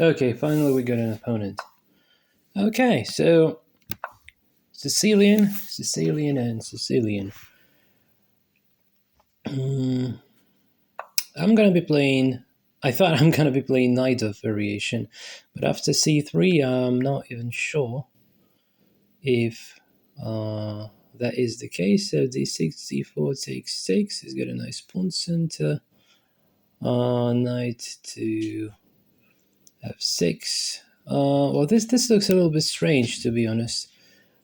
Okay, finally we got an opponent. Okay, so Sicilian, and Sicilian. I'm gonna be playing. I thought I'm gonna be playing Knight of Variation, but after c3, I'm not even sure if that is the case. So d6, d4 takes 6. He's got a nice pawn center. Knight to f6. Well, this looks a little bit strange, to be honest.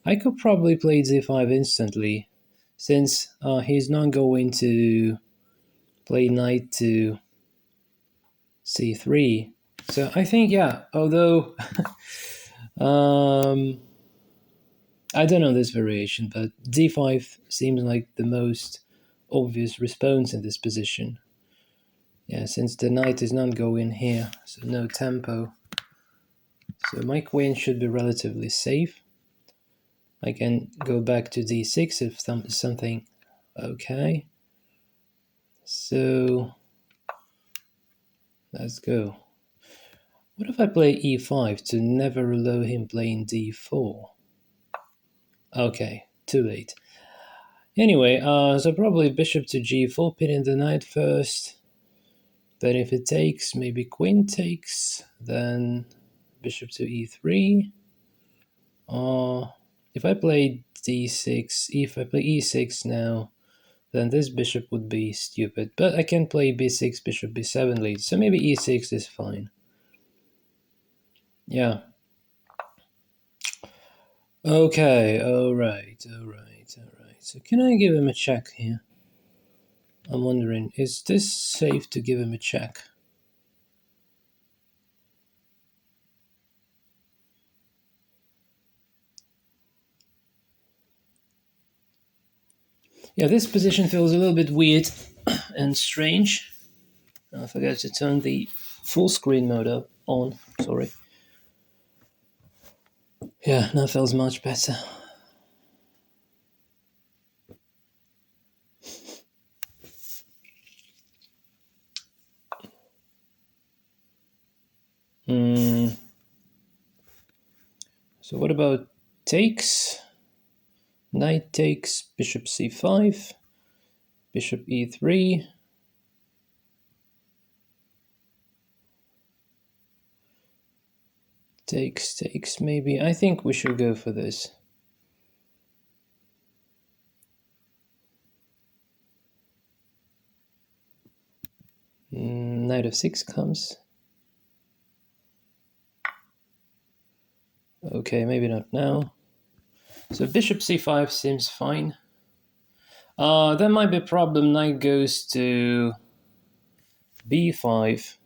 I could probably play d5 instantly, since he's not going to play knight to c3. So I think, yeah, although I don't know this variation, but d5 seems like the most obvious response in this position. Yeah, since the knight is not going here, so no tempo. So my queen should be relatively safe. I can go back to d6 if something. Okay. So let's go. What if I play e5 to never allow him playing d4? Okay, too late. Anyway, so probably bishop to g4, pinning the knight first. Then if it takes, maybe queen takes. Then bishop to e3. If I play d6, if I play e6 now, then this bishop would be stupid. But I can play b6, bishop b7 lead, so maybe e6 is fine. Yeah. Okay, alright. So can I give him a check here? I'm wondering, is this safe to give him a check? Yeah, this position feels a little bit weird and strange. I forgot to turn the full screen mode on, sorry. Yeah, now feels much better. So what about takes? Knight takes, bishop c5, bishop e3. Takes, maybe. I think we should go for this. Knight of 6 comes. Okay, maybe not now. So bishop c5 seems fine. There might be a problem. Knight goes to b5.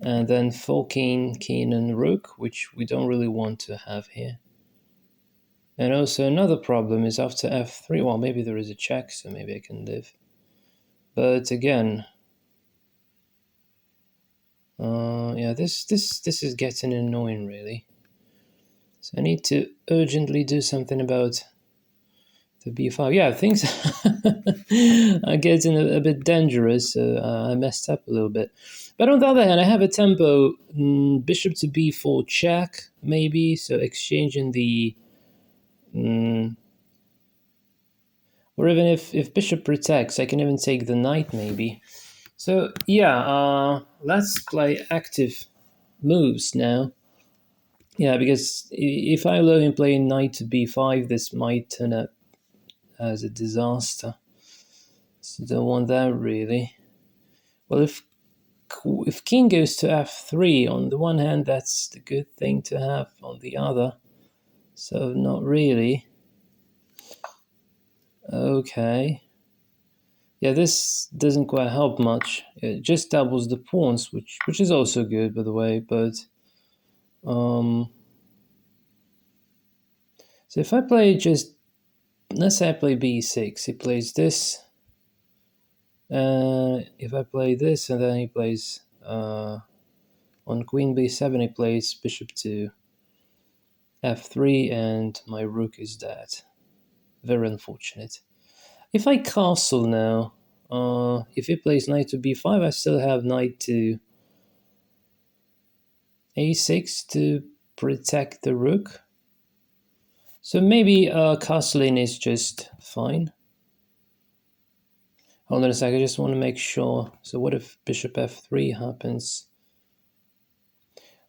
And then full king, and rook, which we don't really want to have here. And also another problem is after f3, well, maybe there is a check, so maybe I can live. But again, yeah, this is getting annoying, really. So I need to urgently do something about the b5. Yeah, things are getting a bit dangerous, so I messed up a little bit. But on the other hand, I have a tempo, bishop to b4 check, maybe, so exchanging the... or even if bishop protects, I can even take the knight, maybe. So, yeah, let's play active moves now. Yeah, because if I allow him playing knight to b5, this might turn out as a disaster. So don't want that, really. Well, if king goes to f3, on the one hand, that's the good thing to have. On the other, so not really. Okay. Yeah, this doesn't quite help much. It just doubles the pawns, which is also good, by the way. But so if I play just, let's say I play b6, he plays this. If I play this, and then he plays on queen b7, he plays bishop to f3, and my rook is dead. Very unfortunate. If I castle now, if he plays knight to b5, I still have knight to a6 to protect the rook. So maybe castling is just fine. Hold on a sec, I just want to make sure. So what if bishop f3 happens?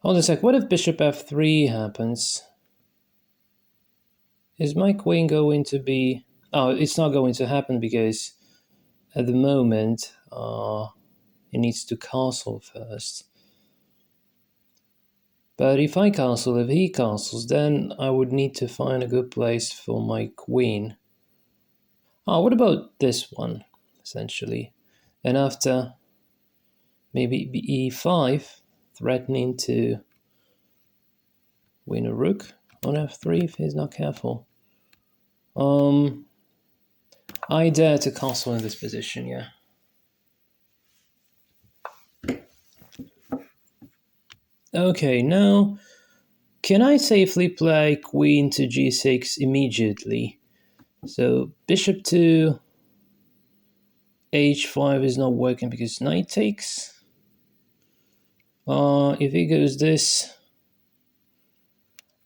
Hold on a sec, what if bishop f3 happens? Is my queen going to be... Oh, it's not going to happen because at the moment it needs to castle first. But if I castle, if he castles, then I would need to find a good place for my queen. Oh, what about this one, essentially? And after maybe e5, threatening to win a rook on f3 if he's not careful. I dare to castle in this position, yeah. Okay, now, can I safely play queen to g6 immediately? So bishop to h5 is not working because knight takes. If he goes this,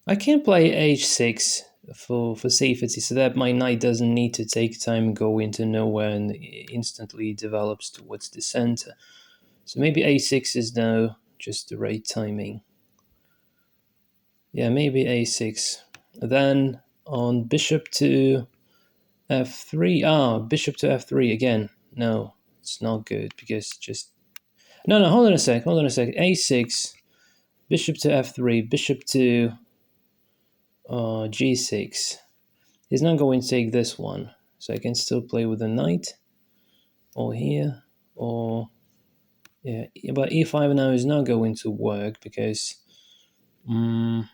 I can play h6 for safety, so that my knight doesn't need to take time, go into nowhere, and instantly develops towards the center. So maybe a6 is now just the right timing. Yeah, maybe a6. Then on bishop to f3. Bishop to f3 again. No, it's not good because just... No, hold on a sec. a6, bishop to f3, bishop to g6. He's not going to take this one, so I can still play with the knight, or here, or... Yeah, but e5 now is not going to work because... yeah,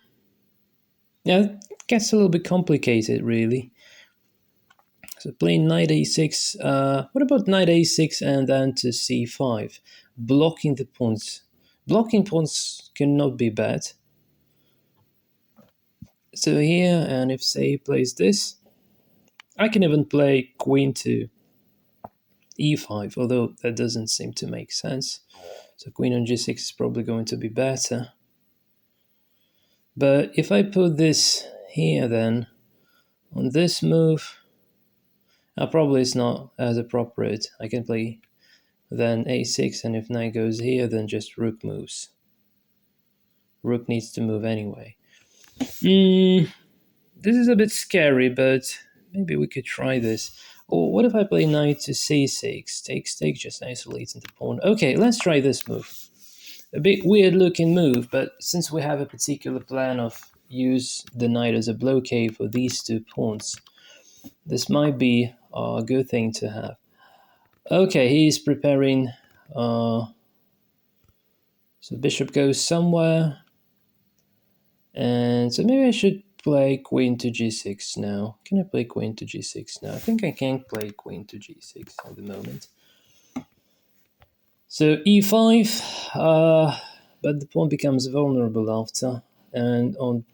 it gets a little bit complicated, really. So playing knight a6. What about knight a6 and then to c5? Blocking the pawns. Blocking pawns cannot be bad. So here, and if say plays this, I can even play queen to e5, although that doesn't seem to make sense. So queen on g6 is probably going to be better. But if I put this here then, on this move, probably it's not as appropriate. I can play then a6, and if knight goes here, then just rook moves. Rook needs to move anyway. This is a bit scary, but maybe we could try this. Or what if I play knight to c6? Takes, just isolating the pawn. Okay, let's try this move. A bit weird looking move, but since we have a particular plan of use the knight as a blockade for these two pawns, this might be a good thing to have. Okay, he's preparing. So bishop goes somewhere. And so maybe I should play queen to g6 now. Can I play queen to g6 now? I think I can play queen to g6 at the moment. So e5, but the pawn becomes vulnerable after. And on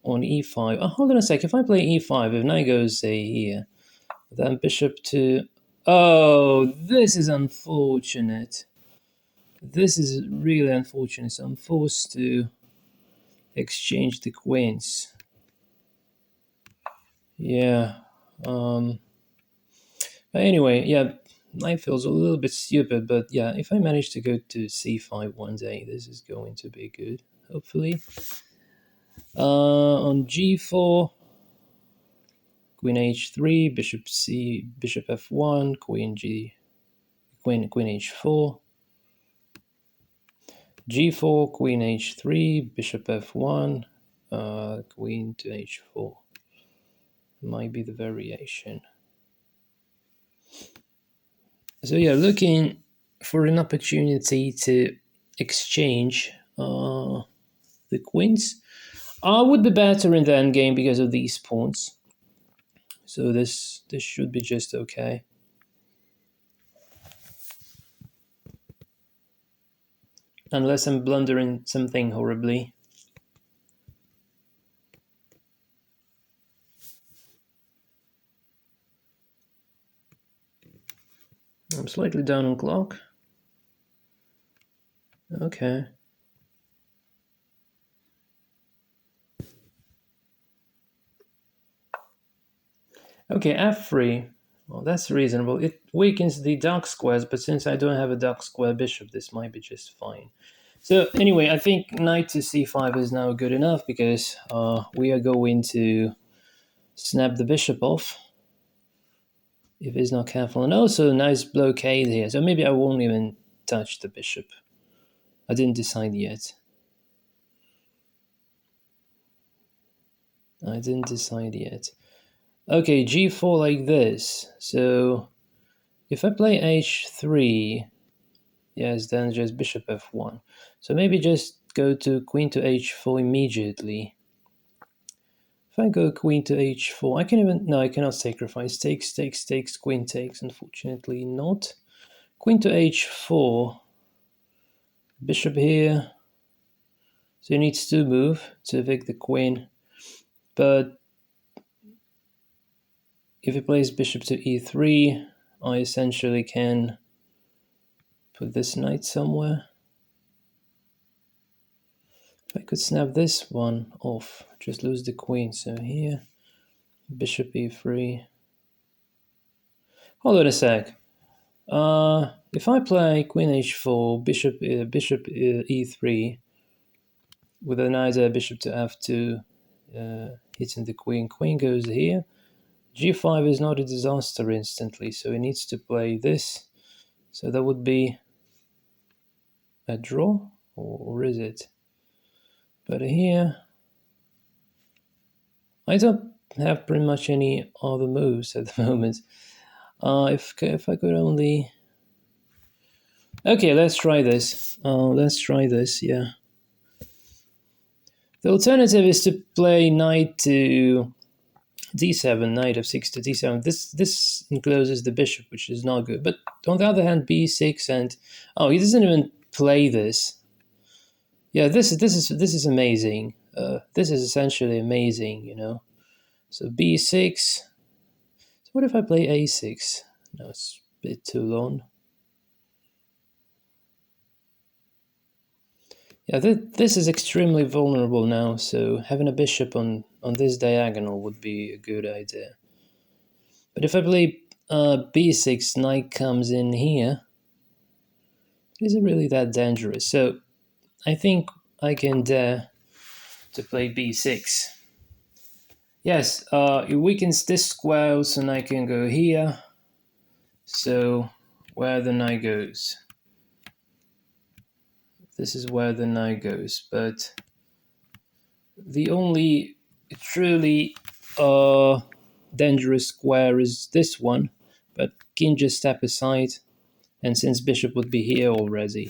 e5, hold on a sec. If I play e5, if knight goes, say, here, then bishop to... Oh, this is unfortunate. This is really unfortunate. So I'm forced to exchange the queens. Yeah. But anyway, yeah, knight feels a little bit stupid, but yeah, if I manage to go to c5 one day, this is going to be good, hopefully. On g4, queen h3, bishop f1, queen h4, g4, queen h3, bishop f1, queen to h4. Might be the variation. So yeah, looking for an opportunity to exchange the queens. Would be better in the endgame because of these pawns. So this should be just okay. Unless I'm blundering something horribly. I'm slightly down on clock. Okay. Okay, f3. Well, that's reasonable. It weakens the dark squares, but since I don't have a dark square bishop, this might be just fine. So anyway, I think knight to c5 is now good enough because we are going to snap the bishop off if he's not careful. And also a nice blockade here, so maybe I won't even touch the bishop. I didn't decide yet. Okay, g4 like this. So if I play h3, yes, then just bishop f1. So maybe just go to queen to h4 immediately. If I go queen to h4, I can even... No, I cannot sacrifice. Takes, queen takes. Unfortunately not. Queen to h4. Bishop here. So he needs to move to evict the queen. But if he plays bishop to e3, I essentially can put this knight somewhere. If I could snap this one off, just lose the queen. So here, bishop e3. Hold on a sec. If I play queen h4, bishop e3, with either bishop to f2, hitting the queen, queen goes here. g5 is not a disaster instantly, so he needs to play this. So that would be a draw, or is it? But here, I don't have pretty much any other moves at the moment. If I could only... Okay, let's try this. Yeah. The alternative is to play knight to d7, knight f6 to d7. This encloses the bishop, which is not good. But on the other hand, b6 and... Oh, he doesn't even play this. Yeah, this is amazing. This is essentially amazing, you know. So b6. So what if I play a6? No, it's a bit too long. Yeah, this is extremely vulnerable now, so having a bishop on this diagonal would be a good idea. But if I play b6, knight comes in here, is it really that dangerous? So I think I can dare to play b6. Yes, it weakens this square, so knight can go here. So where the knight goes. This is where the knight goes, but the only truly dangerous square is this one, but king just step aside, and since bishop would be here already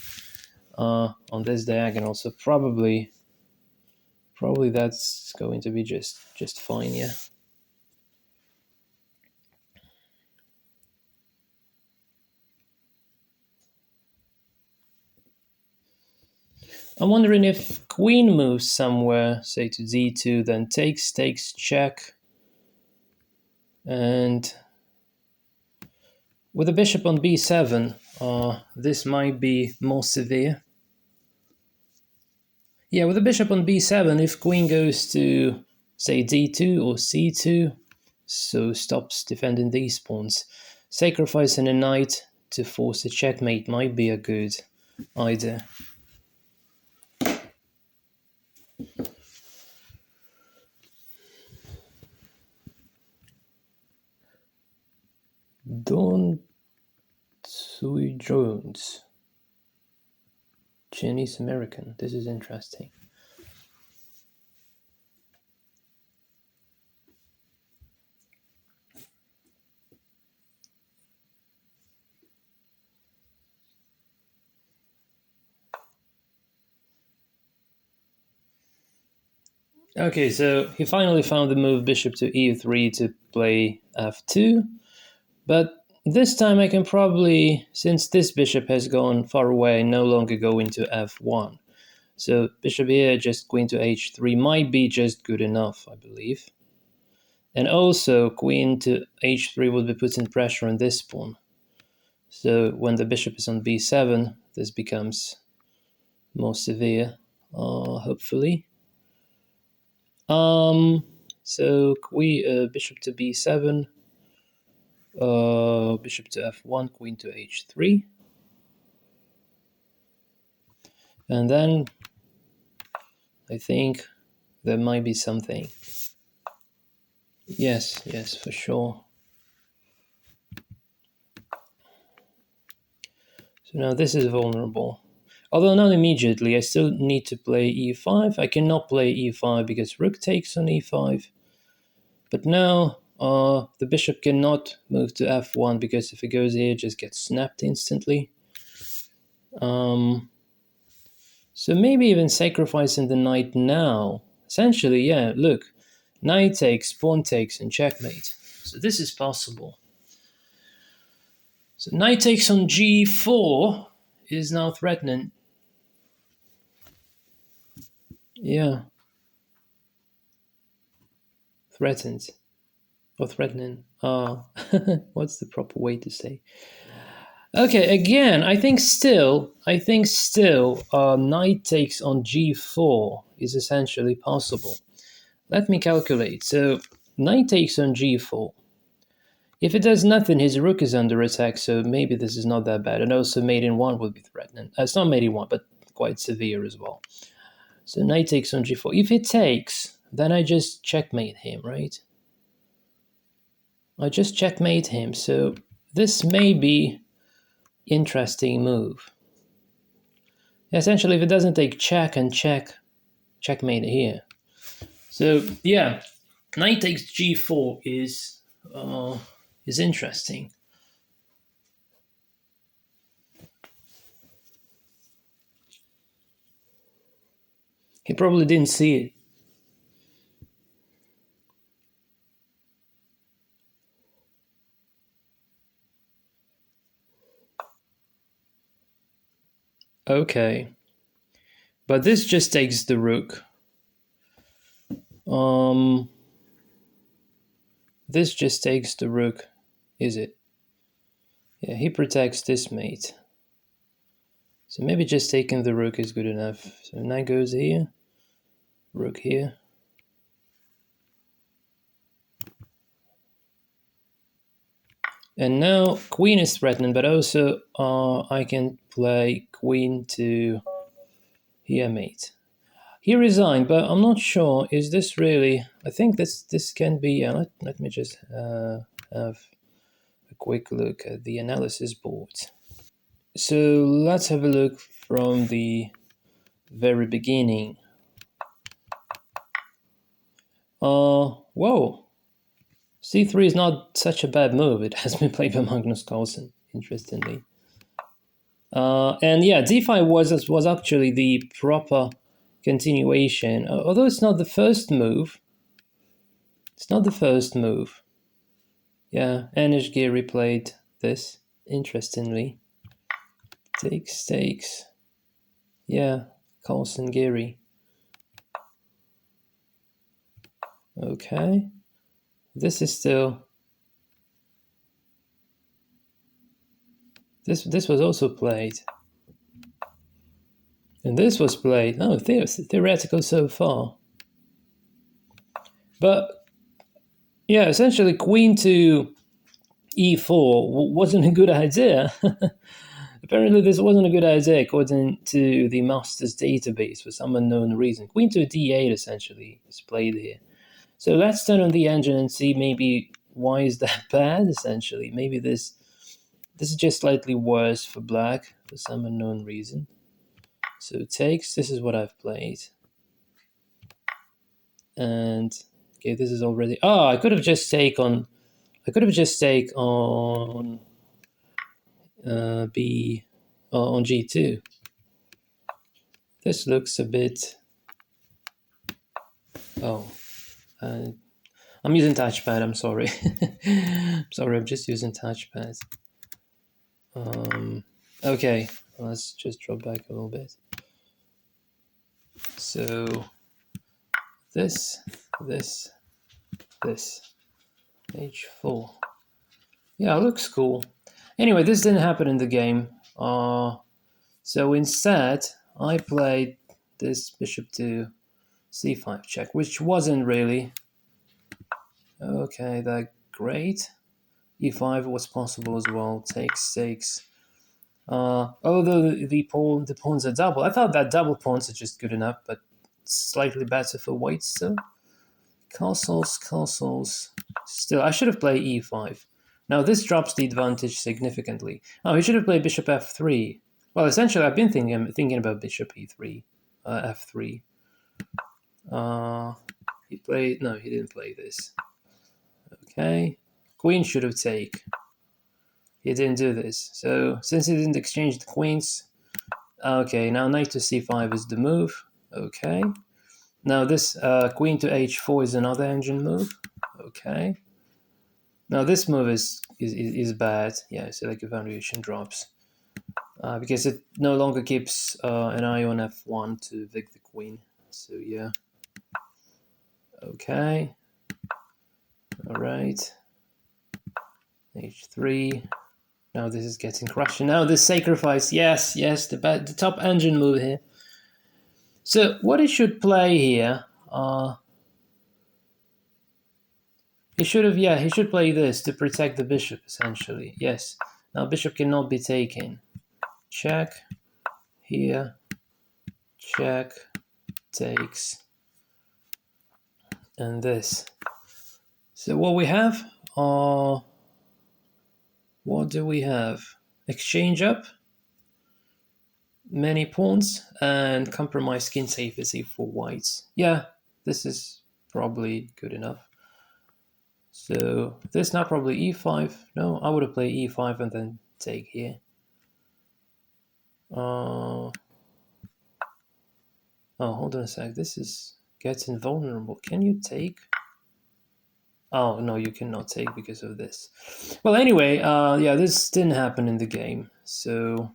on this diagonal, so probably that's going to be just fine, yeah. I'm wondering if queen moves somewhere, say to d2, then takes, check, and with the bishop on b7, this might be more severe. Yeah, with the bishop on b7, if queen goes to, say, d2 or c2, so stops defending these pawns, sacrificing a knight to force a checkmate might be a good idea. Don Sui Jones, Chinese American. This is interesting. Okay, so he finally found the move bishop to e3 to play f2, but this time I can probably, since this bishop has gone far away, no longer go into f1. So bishop here, just queen to h3 might be just good enough, I believe. And also queen to h3 would be putting pressure on this pawn. So when the bishop is on b7, this becomes more severe, hopefully. So bishop to b7. Bishop to f1, queen to h3. And then I think there might be something. Yes, yes, for sure. So now this is vulnerable. Although not immediately, I still need to play e5. I cannot play e5 because rook takes on e5. But now the bishop cannot move to f1 because if it goes here, it just gets snapped instantly. So maybe even sacrificing the knight now. Essentially, yeah, look. Knight takes, pawn takes, and checkmate. So this is possible. So knight takes on g4 is now threatening. Yeah. Threatened. Or threatening. What's the proper way to say? Okay, again, I think still, knight takes on g4 is essentially possible. Let me calculate. So knight takes on g4. If it does nothing, his rook is under attack, so maybe this is not that bad. And also mate in 1 would be threatening. It's not mate in 1, but quite severe as well. So knight takes on g4. If it takes, then I just checkmate him, right? I just checkmate him, so this may be interesting move. Essentially, if it doesn't take check and checkmate here. So yeah, knight takes g4 is interesting. He probably didn't see it. Okay. But this just takes the rook. This just takes the rook, is it? Yeah, he protects this mate. So maybe just taking the rook is good enough. So knight goes here, rook here. And now queen is threatening, but also I can play queen to here mate. He resigned, but I'm not sure. Is this really? I think this can be. Let me just have a quick look at the analysis board. So let's have a look from the very beginning. Whoa. C3 is not such a bad move. It has been played by Magnus Carlsen, interestingly. And yeah, d5 was actually the proper continuation. Although it's not the first move. It's not the first move. Yeah, eninge replayed this, interestingly. Takes. Yeah, Carlsen Geary. Okay. This is still... This was also played. And this was played. Oh, theoretical so far. But yeah, essentially queen to e4 wasn't a good idea. Apparently this wasn't a good idea according to the master's database for some unknown reason. Queen to d8 essentially is played here. So let's turn on the engine and see maybe why is that bad essentially. Maybe this is just slightly worse for black for some unknown reason. So takes, this is what I've played. And okay, this is already... I could have just taken on B on G2. This looks a bit... I'm using touchpad, I'm sorry. Sorry, I'm just using touchpad. Okay, let's just drop back a little bit. So this, H4. Yeah, it looks cool. Anyway, this didn't happen in the game. So instead, I played this bishop to c5 check, which wasn't really okay that great. e5 was possible as well. Takes. Although the pawns are double. I thought that double pawns are just good enough, but slightly better for white still. Castles. Still, I should have played e5. Now this drops the advantage significantly. Oh, he should have played bishop f3. Well, essentially, I've been thinking about bishop e3, f3. He played. No, he didn't play this. Okay, queen should have taken. He didn't do this. So since he didn't exchange the queens, okay, now knight to c5 is the move. Okay. Now this queen to h4 is another engine move. Okay. Now this move is bad. Yeah, so like evaluation drops. Because it no longer keeps an eye on f1 to evict the queen. So yeah. Okay. All right. h3. Now this is getting crushed. And now this sacrifice. Yes, the top engine move here. So what he should play here, he should play this to protect the bishop, essentially. Yes. Now bishop cannot be taken. Check. Here. Check. Takes. And this. So what we have, what do we have? Exchange up. Many pawns and compromise skin safety for whites. Yeah, this is probably good enough. So this now probably e5. No, I would have played e5 and then take here. Oh, hold on a sec. This is getting vulnerable. Can you take? Oh, no, you cannot take because of this. Well, anyway, yeah, this didn't happen in the game. So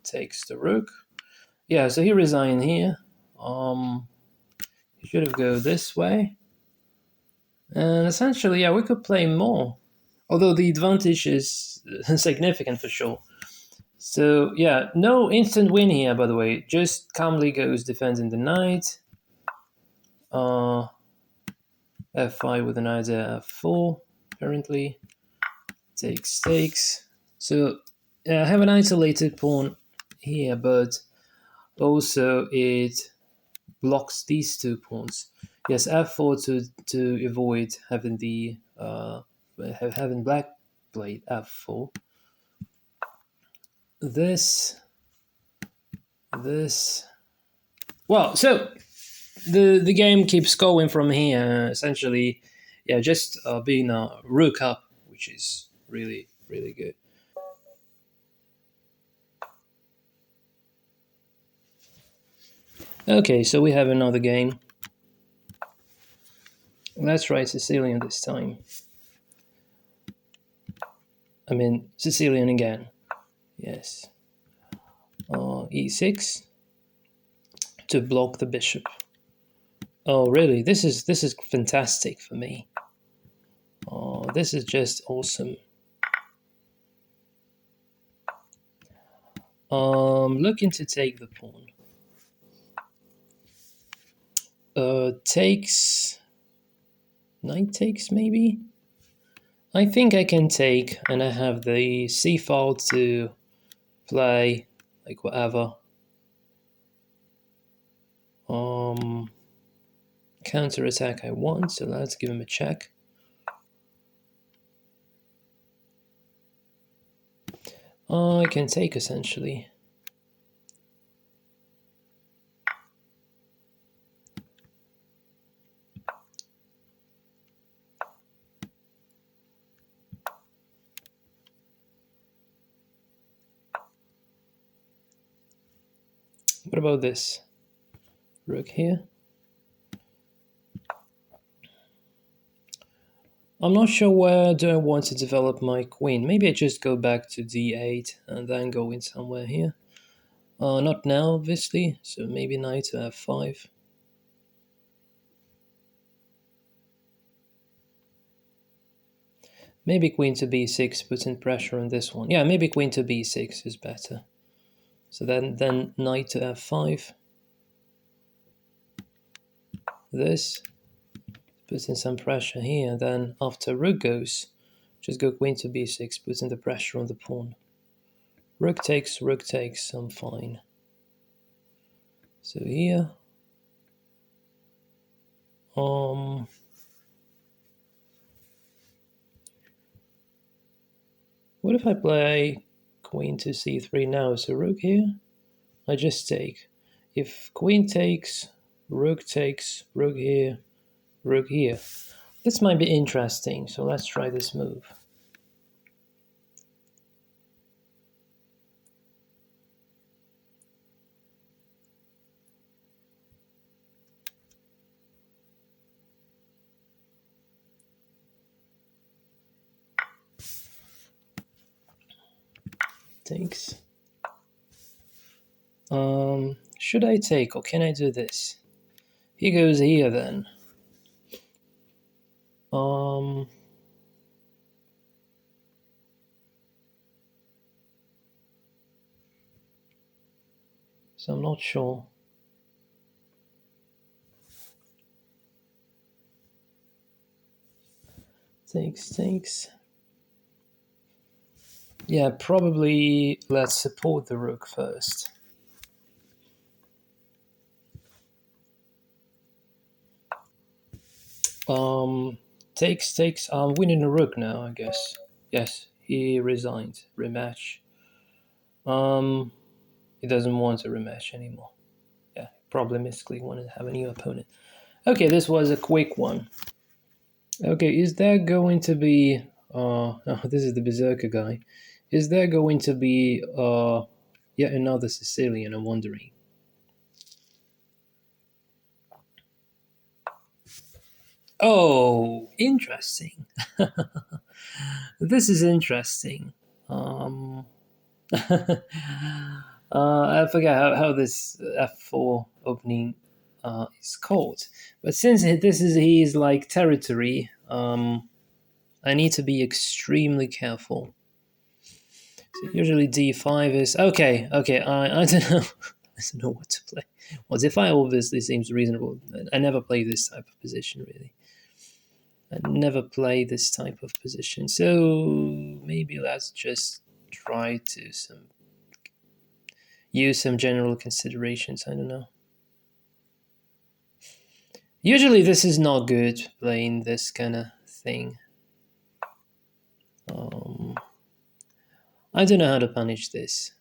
takes the rook. Yeah, so he resigned here. He should have go this way. And essentially, yeah, we could play more. Although the advantage is significant for sure. So, yeah, no instant win here, by the way. Just calmly goes defending the knight. F5 with an idea f4, apparently. Takes. So, I have an isolated pawn here, but also it blocks these two pawns. Yes, f4 to avoid having the having black played f4. This. Well, so the game keeps going from here. Essentially, yeah, just being a rook up, which is really good. Okay, so we have another game. Let's try Sicilian this time. I mean, Sicilian again. Yes. E6 to block the bishop. Oh, really? This is fantastic for me. Oh, this is just awesome. Looking to take the pawn. Takes. Knight takes, maybe? I think I can take, and I have the c file to play, like whatever. Counter attack I want, so let's give him a check. I can take, essentially. What about this? Rook here. I'm not sure where do I want to develop my queen. Maybe I just go back to d8 and then go in somewhere here. Not now, obviously, so maybe knight to f5. Maybe queen to b6, putting pressure on this one. Yeah, maybe queen to b6 is better. So then knight to f5. this, puts in some pressure here. Then after rook goes, just go queen to b6, puts in the pressure on the pawn. Rook takes, I'm fine. So here, what if I play queen to c3 now? So rook here, I just take. If queen takes, rook here, rook here. This might be interesting, so let's try this move. Takes. Should I take or can I do this? He goes here then. So I'm not sure. Takes. Yeah, probably let's support the rook first. Takes. I'm winning a rook now, I guess. Yes, he resigned. Rematch. He doesn't want a rematch anymore. Yeah, probably misclick, wanted to have a new opponent. Okay, this was a quick one. Okay, is there going to be oh, this is the Berserker guy. Is there going to be yet another Sicilian, I'm wondering. Oh, interesting. This is interesting. I forget how this f4 opening is called, but since he's like territory, I need to be extremely careful. So usually d5 is okay. I don't know. I don't know what to play. Well, d5 obviously seems reasonable. I never play this type of position really. I never play this type of position. So maybe let's just try to use some general considerations. I don't know. Usually this is not good, playing this kind of thing. I don't know how to punish this.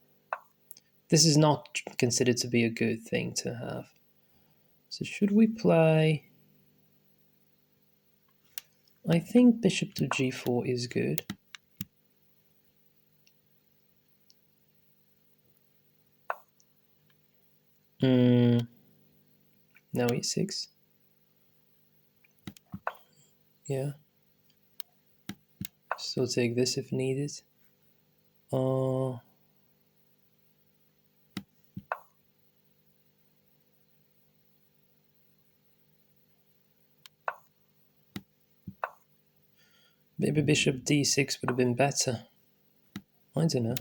This is not considered to be a good thing to have. So should we play... I think bishop to g4 is good. Now e6. Yeah. Still take this if needed. Maybe bishop d6 would have been better. I don't know.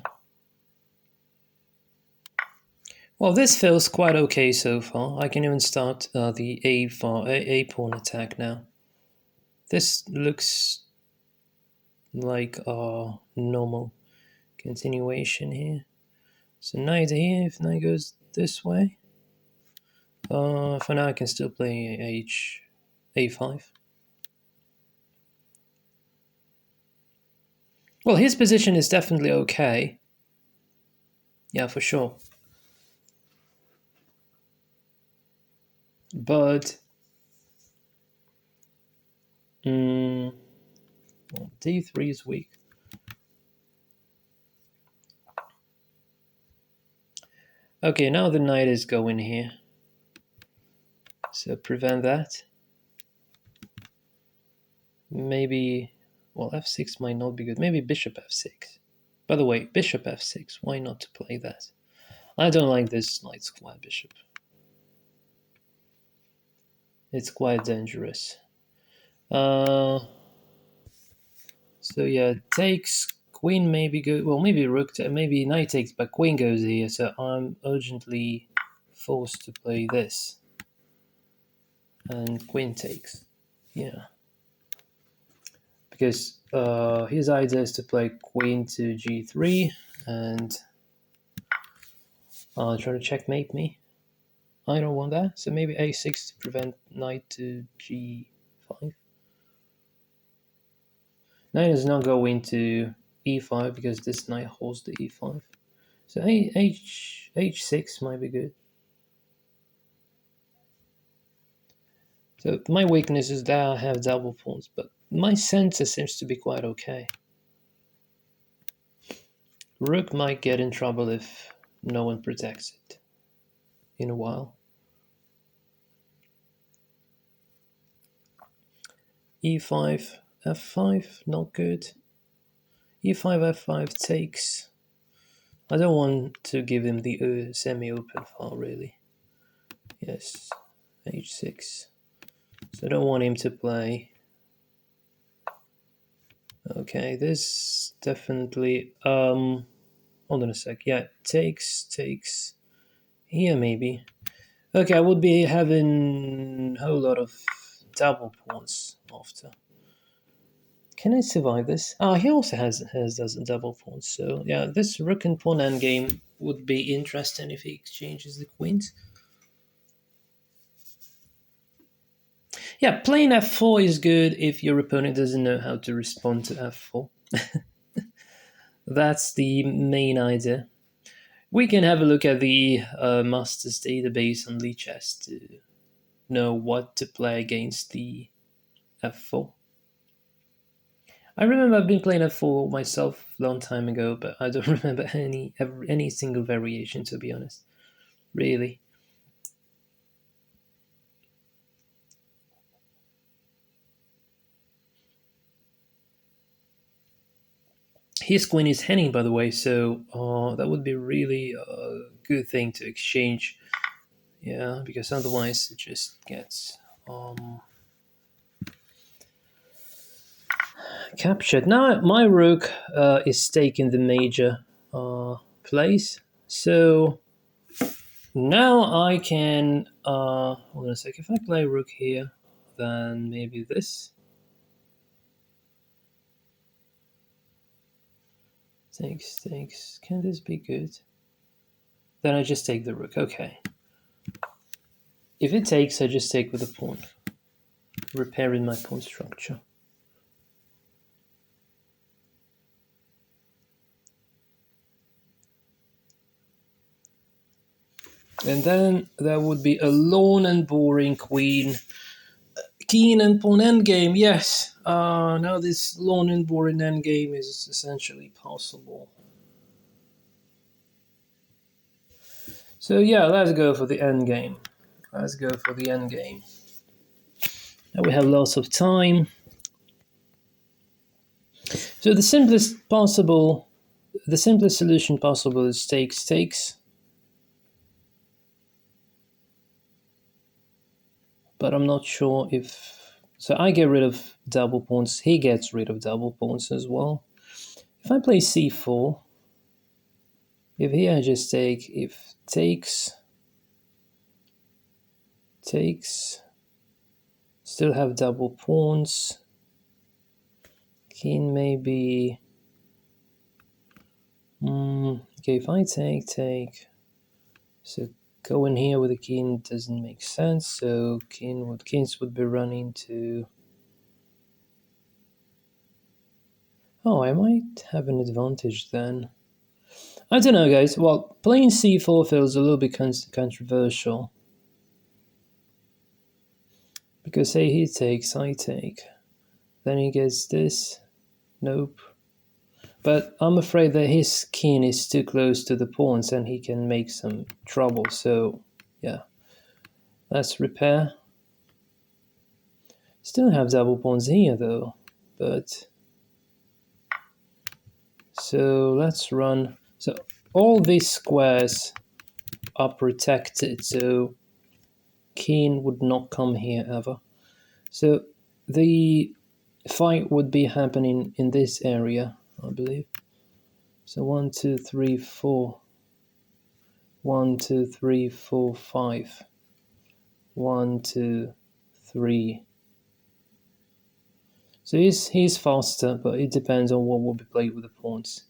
Well, this feels quite okay so far. I can even start the A pawn attack now. This looks like a normal continuation here. So knight here, if knight goes this way. For now I can still play A5. Well, his position is definitely okay. Yeah, for sure. But well, D3 is weak. Okay, now the knight is going here. So prevent that. Maybe, well, f6 might not be good. Maybe bishop f6. By the way, bishop f6, why not to play that? I don't like this knight square bishop. It's quite dangerous. So yeah, takes, queen maybe go, well, maybe rook, maybe knight takes, but queen goes here, so I'm urgently forced to play this. and queen takes. Yeah. Because his idea is to play queen to g3 and try to checkmate me. I don't want that, so maybe a6 to prevent knight to g5. Knight does not go into e5 because this knight holds the e5. So h6 might be good. So my weakness is that I have double pawns, but my center seems to be quite okay. Rook might get in trouble if no one protects it in a while. e5, f5, not good. e5, f5 takes. I don't want to give him the semi-open file, really. Yes, h6. So I don't want him to play. Okay, this definitely... hold on a sec. Yeah, takes. Here, maybe. Okay, I would be having a whole lot of double pawns after. Can I survive this? He also has double pawns. So yeah, this rook and pawn endgame would be interesting if he exchanges the queens. Yeah, playing f4 is good if your opponent doesn't know how to respond to f4. That's the main idea. We can have a look at the Masters database on Lichess to know what to play against the f4. I remember I've been playing f4 myself a long time ago, but I don't remember any single variation, to be honest. Really. His queen is Henning, by the way, so that would be really a good thing to exchange. Yeah, because otherwise it just gets captured. Now my rook is taking the major place, so now I can. Hold on a sec. If I play rook here, then maybe this. Takes. Can this be good? Then I just take the rook. Okay. If it takes, I just take with the pawn, repairing my pawn structure. And then there would be a lone and boring queen, king and pawn endgame. Yes. Now this lone and boring endgame is essentially possible. So yeah, let's go for the endgame. Now we have lots of time. So the simplest solution possible is takes. But I'm not sure if... So I get rid of double pawns. He gets rid of double pawns as well. If I play c4, if here I just take, if takes, still have double pawns. King maybe... okay, if I take. So going here with a king doesn't make sense. So kings would be running to... Oh, I might have an advantage then. I don't know, guys. Well, playing c4 feels a little bit controversial. Because say he takes, I take. Then he gets this. Nope. But I'm afraid that his king is too close to the pawns and he can make some trouble. So, yeah. Let's repair. Still have double pawns here, though. But... So, let's run. So, all these squares are protected. So, king would not come here ever. So, the fight would be happening in this area, I believe. So 1, 2, 3, 4. 1, 2, 3, 4, 5. 1, 2, 3. So he's faster, but it depends on what will be played with the pawns.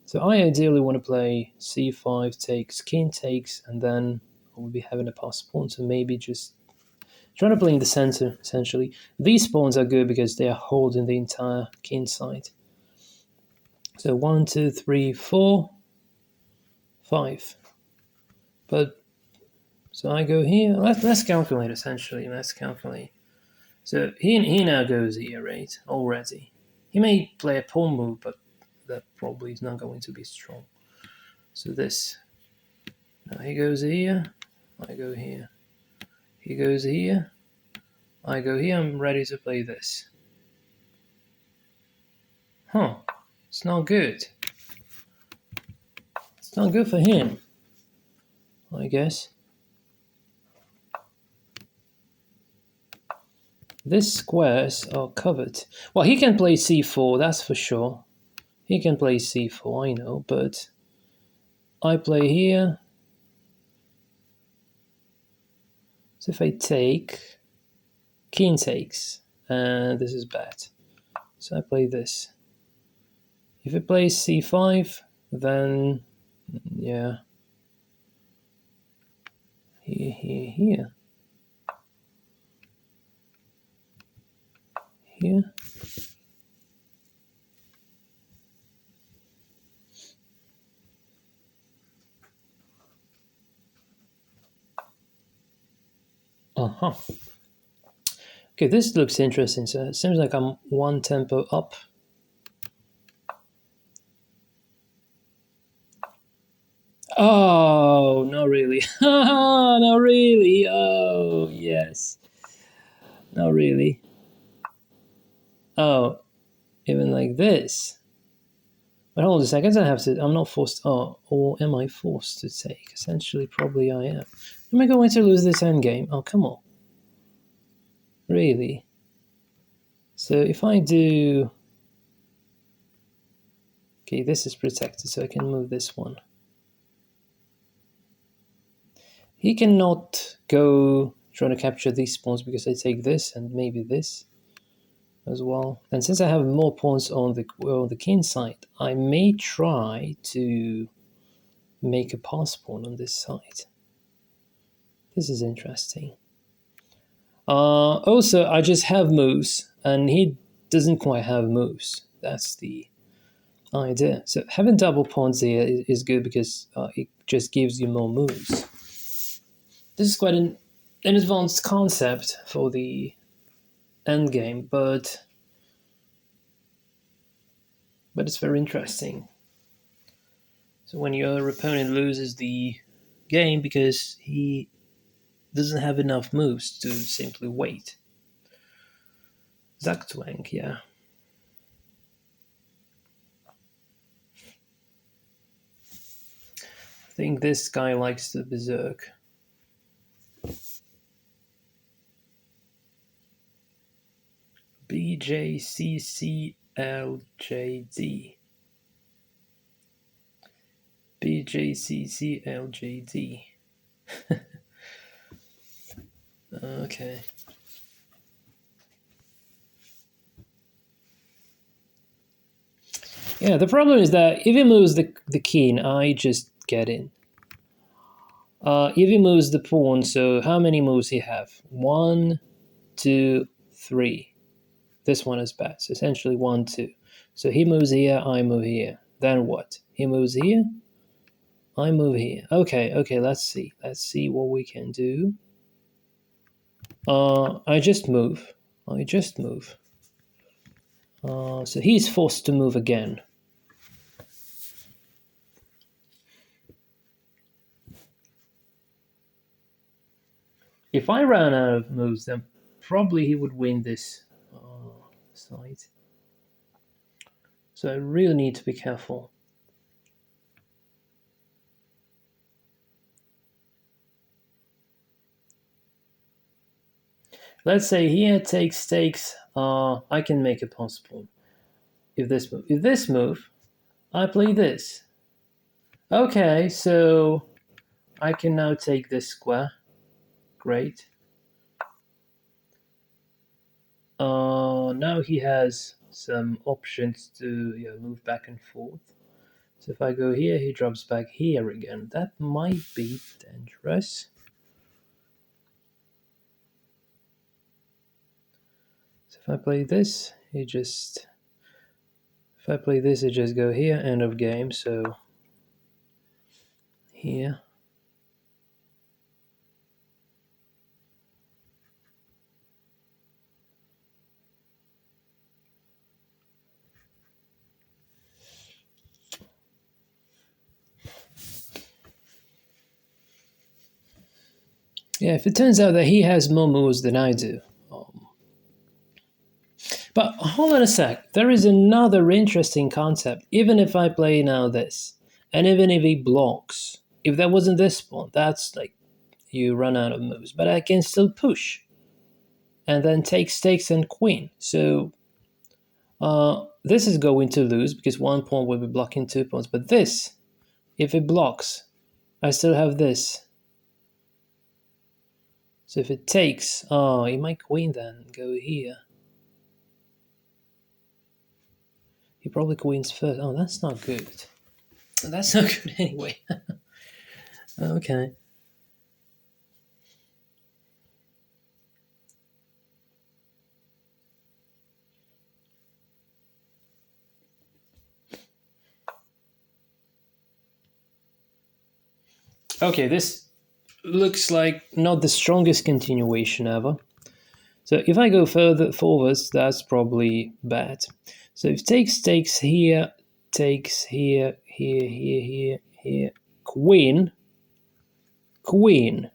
So I ideally want to play c5 takes, king takes, and then I will be having a pass pawn. So maybe just trying to play in the center, essentially. These pawns are good because they are holding the entire king side. So 1, 2, 3, 4, 5. But so I go here. Let's calculate essentially. Let's calculate. So he now goes here, right? Already. He may play a pawn move, but that probably is not going to be strong. So this. Now he goes here. I go here. He goes here. I go here. I'm ready to play this. Huh. It's not good. It's not good for him, I guess. These squares are covered. Well, he can play c4, that's for sure. He can play c4, I know, but I play here. So if I take, king takes, and this is bad. So I play this. If it plays c5, then yeah, here. Uh-huh. Okay, this looks interesting. So it seems like I'm one tempo up. Oh, not really. Not really. Oh, yes. Not really. Oh, even like this. But hold a second, I'm not forced, or am I forced to take? Essentially, probably I am. Am I going to lose this endgame? Oh, come on. Really? So if I do... Okay, this is protected, so I can move this one. He cannot go trying to capture these pawns because I take this and maybe this as well. And since I have more pawns on the king side, I may try to make a pass pawn on this side. This is interesting. Also, I just have moves, and he doesn't quite have moves. That's the idea. So having double pawns here is good because it just gives you more moves. This is quite an advanced concept for the endgame, but it's very interesting. So when your opponent loses the game because he doesn't have enough moves to simply wait. Xiangqi, yeah. I think this guy likes the berserk. BJCCLJD. BJCCLJD. Okay. Yeah, the problem is that if he moves the king, I just get in. If he moves the pawn, so how many moves he have? 1, 2, 3. This one is bad. So essentially 1, 2. So he moves here, I move here. Then what? He moves here, I move here. Okay, let's see. Let's see what we can do. I just move. So he's forced to move again. If I ran out of moves, then probably he would win this side. So I really need to be careful. Let's say here takes, I can make a pass pawn. If this move, I play this. Okay, so I can now take this square. Great. Now he has some options to, yeah, move back and forth. So if I go here, he drops back here again. That might be dangerous. So if I play this, he just... If I play this, I just go here, end of game. So here. Yeah, if it turns out that he has more moves than I do. But hold on a sec. There is another interesting concept. Even if I play now this, and even if he blocks, if there wasn't this pawn, that's like you run out of moves. But I can still push, and then take stakes and queen. So this is going to lose because one pawn will be blocking two pawns. But this, if it blocks, I still have this. So if it takes, he might queen then go here. He probably queens first. Oh, that's not good. That's not good anyway. Okay. Okay, this looks like not the strongest continuation ever. So if I go further forwards, that's probably bad. So if takes here, takes here, here, queen, queen.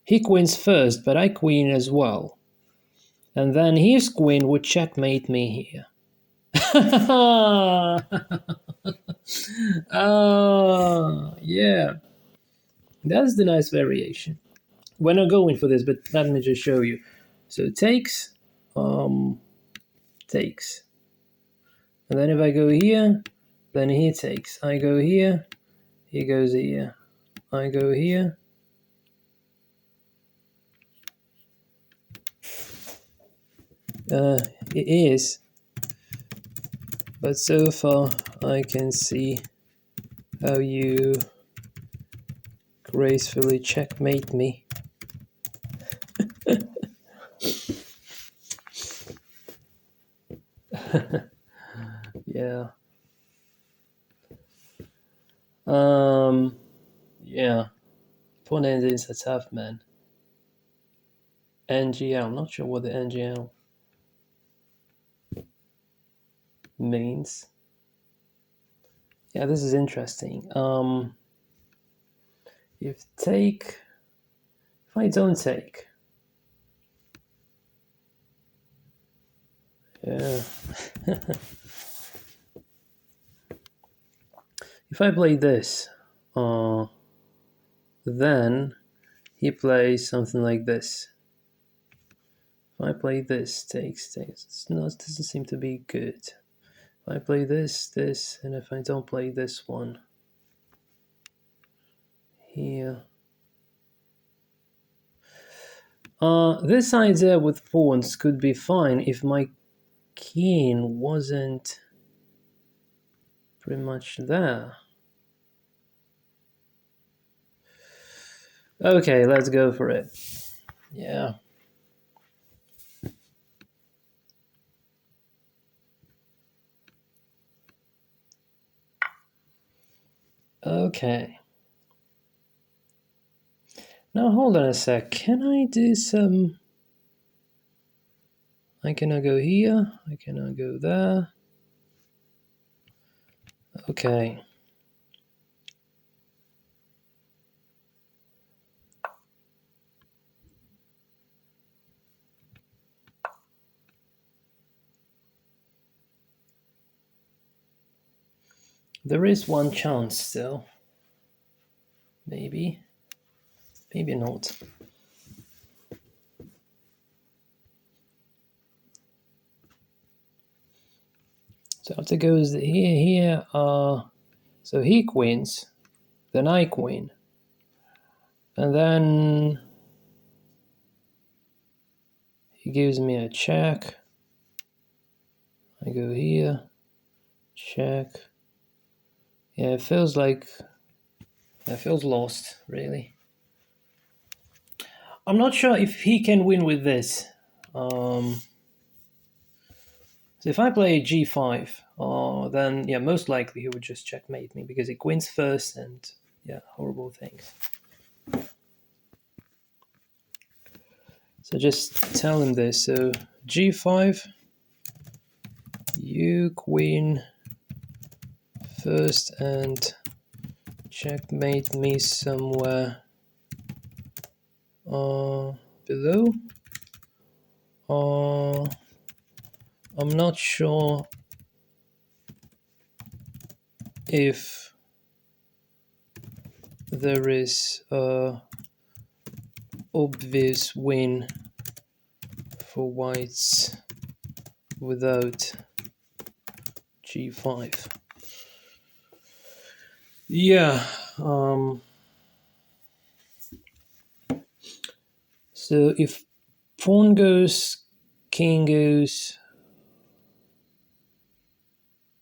He queens first, but I queen as well. And then his queen would checkmate me here. Oh, yeah. That's the nice variation. We're not going for this, but let me just show you. So takes, takes. And then if I go here, then he takes. I go here, he goes here. I go here. It is. But so far, I can see how you gracefully checkmate me. Yeah. Yeah. Pawn endings are tough, man. NGL. I'm not sure what the NGL means. Yeah, this is interesting. If I don't take, yeah. If I play this, then he plays something like this. If I play this, takes, it doesn't seem to be good. If I play this, and if I don't play this one, here. This idea with pawns could be fine if my king wasn't pretty much there. Okay, let's go for it. Yeah. Okay. Now hold on a sec. Can I do some... I cannot go here. I cannot go there. Okay. There is one chance still. Maybe. Maybe not. So after goes here, so he queens, then I queen. And then He gives me a check. I go here, check. Yeah, it feels lost, really. I'm not sure if he can win with this. So if I play g5, then yeah, most likely he would just checkmate me because he queens first and yeah, horrible things. So just tell him this. So g5, you queen first and checkmate me somewhere below. I'm not sure if there is a obvious win for whites without g5. Yeah. So if pawn goes, king goes,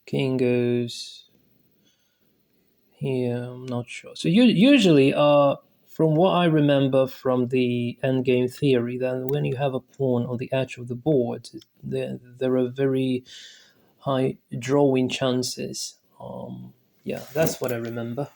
king goes here, I'm not sure. So usually, from what I remember from the endgame theory, that when you have a pawn on the edge of the board, there are very high drawing chances. Yeah, that's what I remember.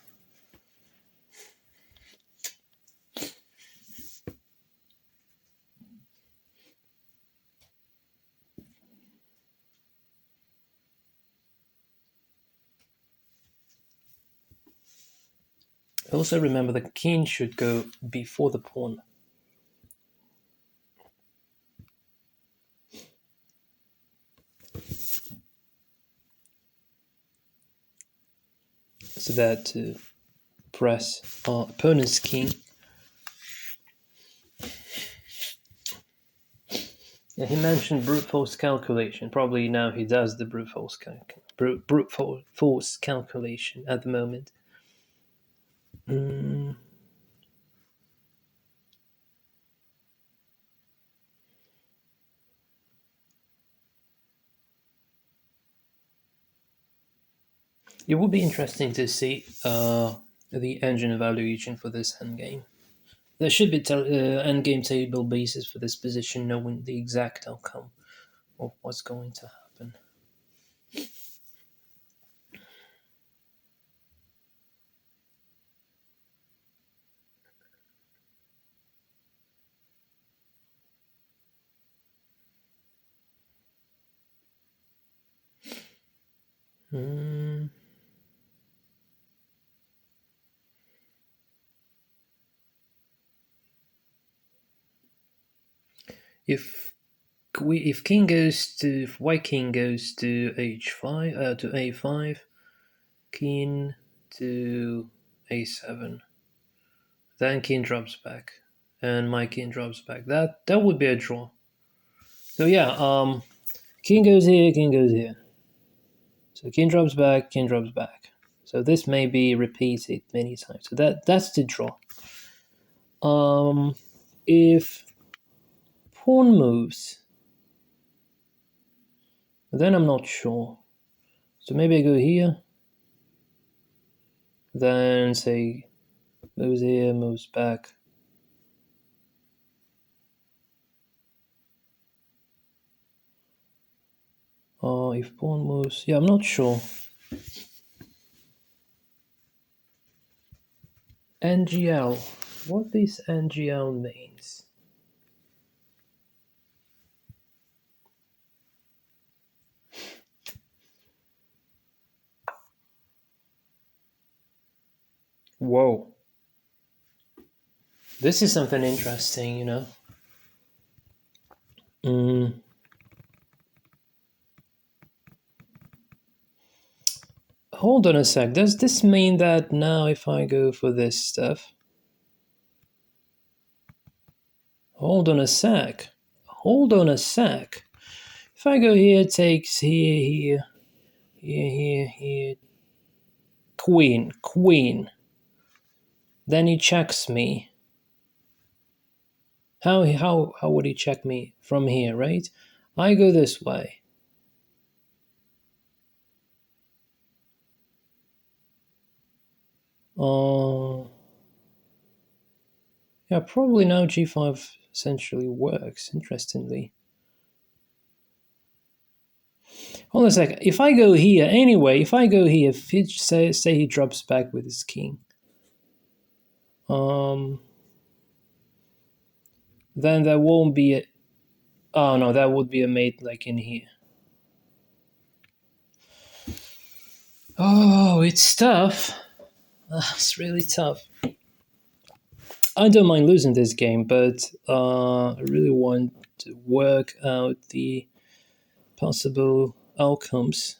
I also remember the king should go before the pawn. So that to press our opponent's king. Yeah, he mentioned brute force calculation. Probably now he does the brute force calculation at the moment. It would be interesting to see the engine evaluation for this endgame. There should be endgame table basis for this position, knowing the exact outcome of what's going to happen. If white king goes to h5 to a5, king to a7, then king drops back, and my king drops back. That would be a draw. So yeah, king goes here, king goes here. So king drops back, king drops back. So this may be repeated many times. So that's the draw. If pawn moves, then I'm not sure. So maybe I go here, then say moves here, moves back. If pawn moves, yeah, I'm not sure. NGL, what this NGL means? Whoa. This is something interesting, you know. Hold on a sec. Does this mean that now if I go for this stuff? Hold on a sec. Hold on a sec. If I go here, takes here, here, queen. Then he checks me. How would he check me from here, right? I go this way. Yeah, probably now g5 essentially works, interestingly. Hold on a second. If I go here, anyway, if I go here, if he say he drops back with his king, um, then there won't be a... Oh no, that would be a mate like in here. Oh, it's tough. It's really tough. I don't mind losing this game, but I really want to work out the possible outcomes.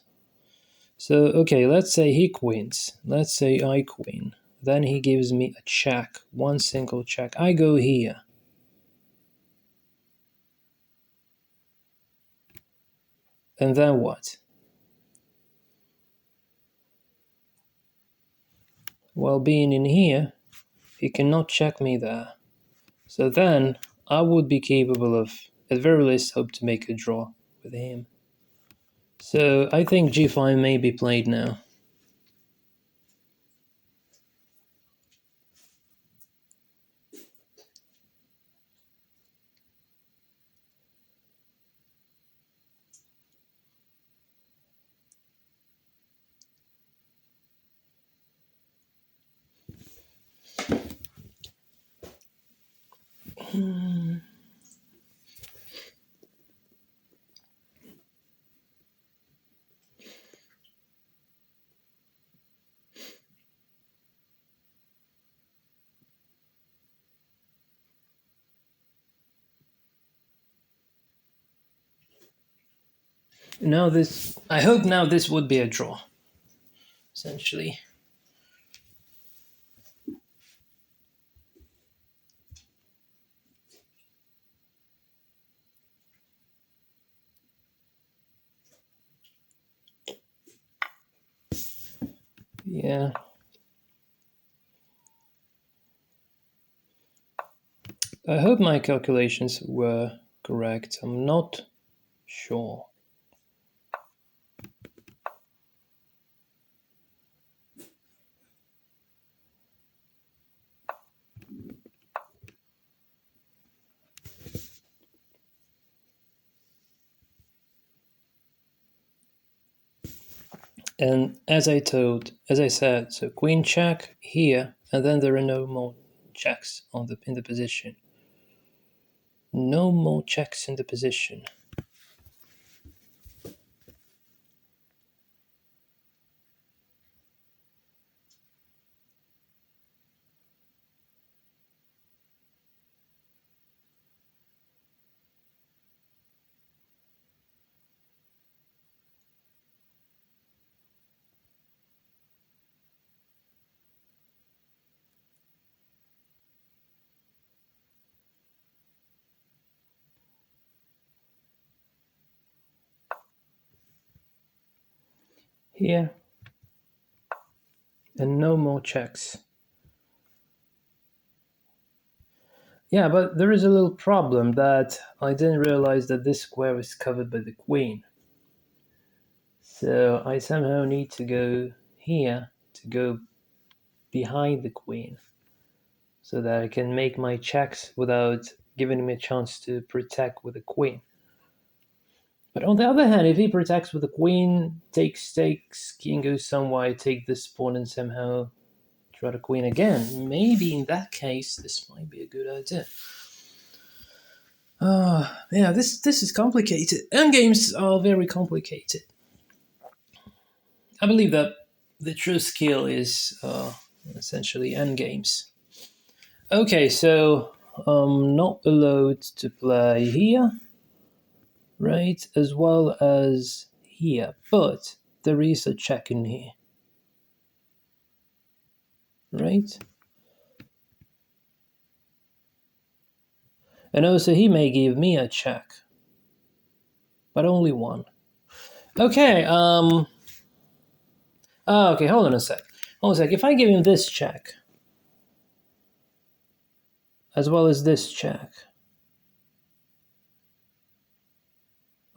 So, okay, let's say he queens. Let's say I queen. Then he gives me a check, one single check. I go here. And then what? Well, being in here, he cannot check me there. So then I would be capable of, at very least, hope to make a draw with him. So I think g5 may be played now. Now this, I hope now this would be a draw, essentially. Yeah. I hope my calculations were correct. I'm not sure. And as I said, so queen check here, and then there are no more checks in the position. No more checks in the position. Here, and no more checks. Yeah, but there is a little problem that I didn't realize that this square is covered by the queen. So I somehow need to go here to go behind the queen so that I can make my checks without giving him a chance to protect with the queen. But on the other hand, if he protects with the queen, takes, king goes somewhere, take this pawn and somehow draw the queen again, maybe in that case this might be a good idea. Yeah, this is complicated. Endgames are very complicated. I believe that the true skill is essentially endgames. Okay, so I'm not allowed to play here, right, as well as here, but there is a check in here, right? And also he may give me a check, but only one. Okay, okay, hold on a sec. If I give him this check, as well as this check,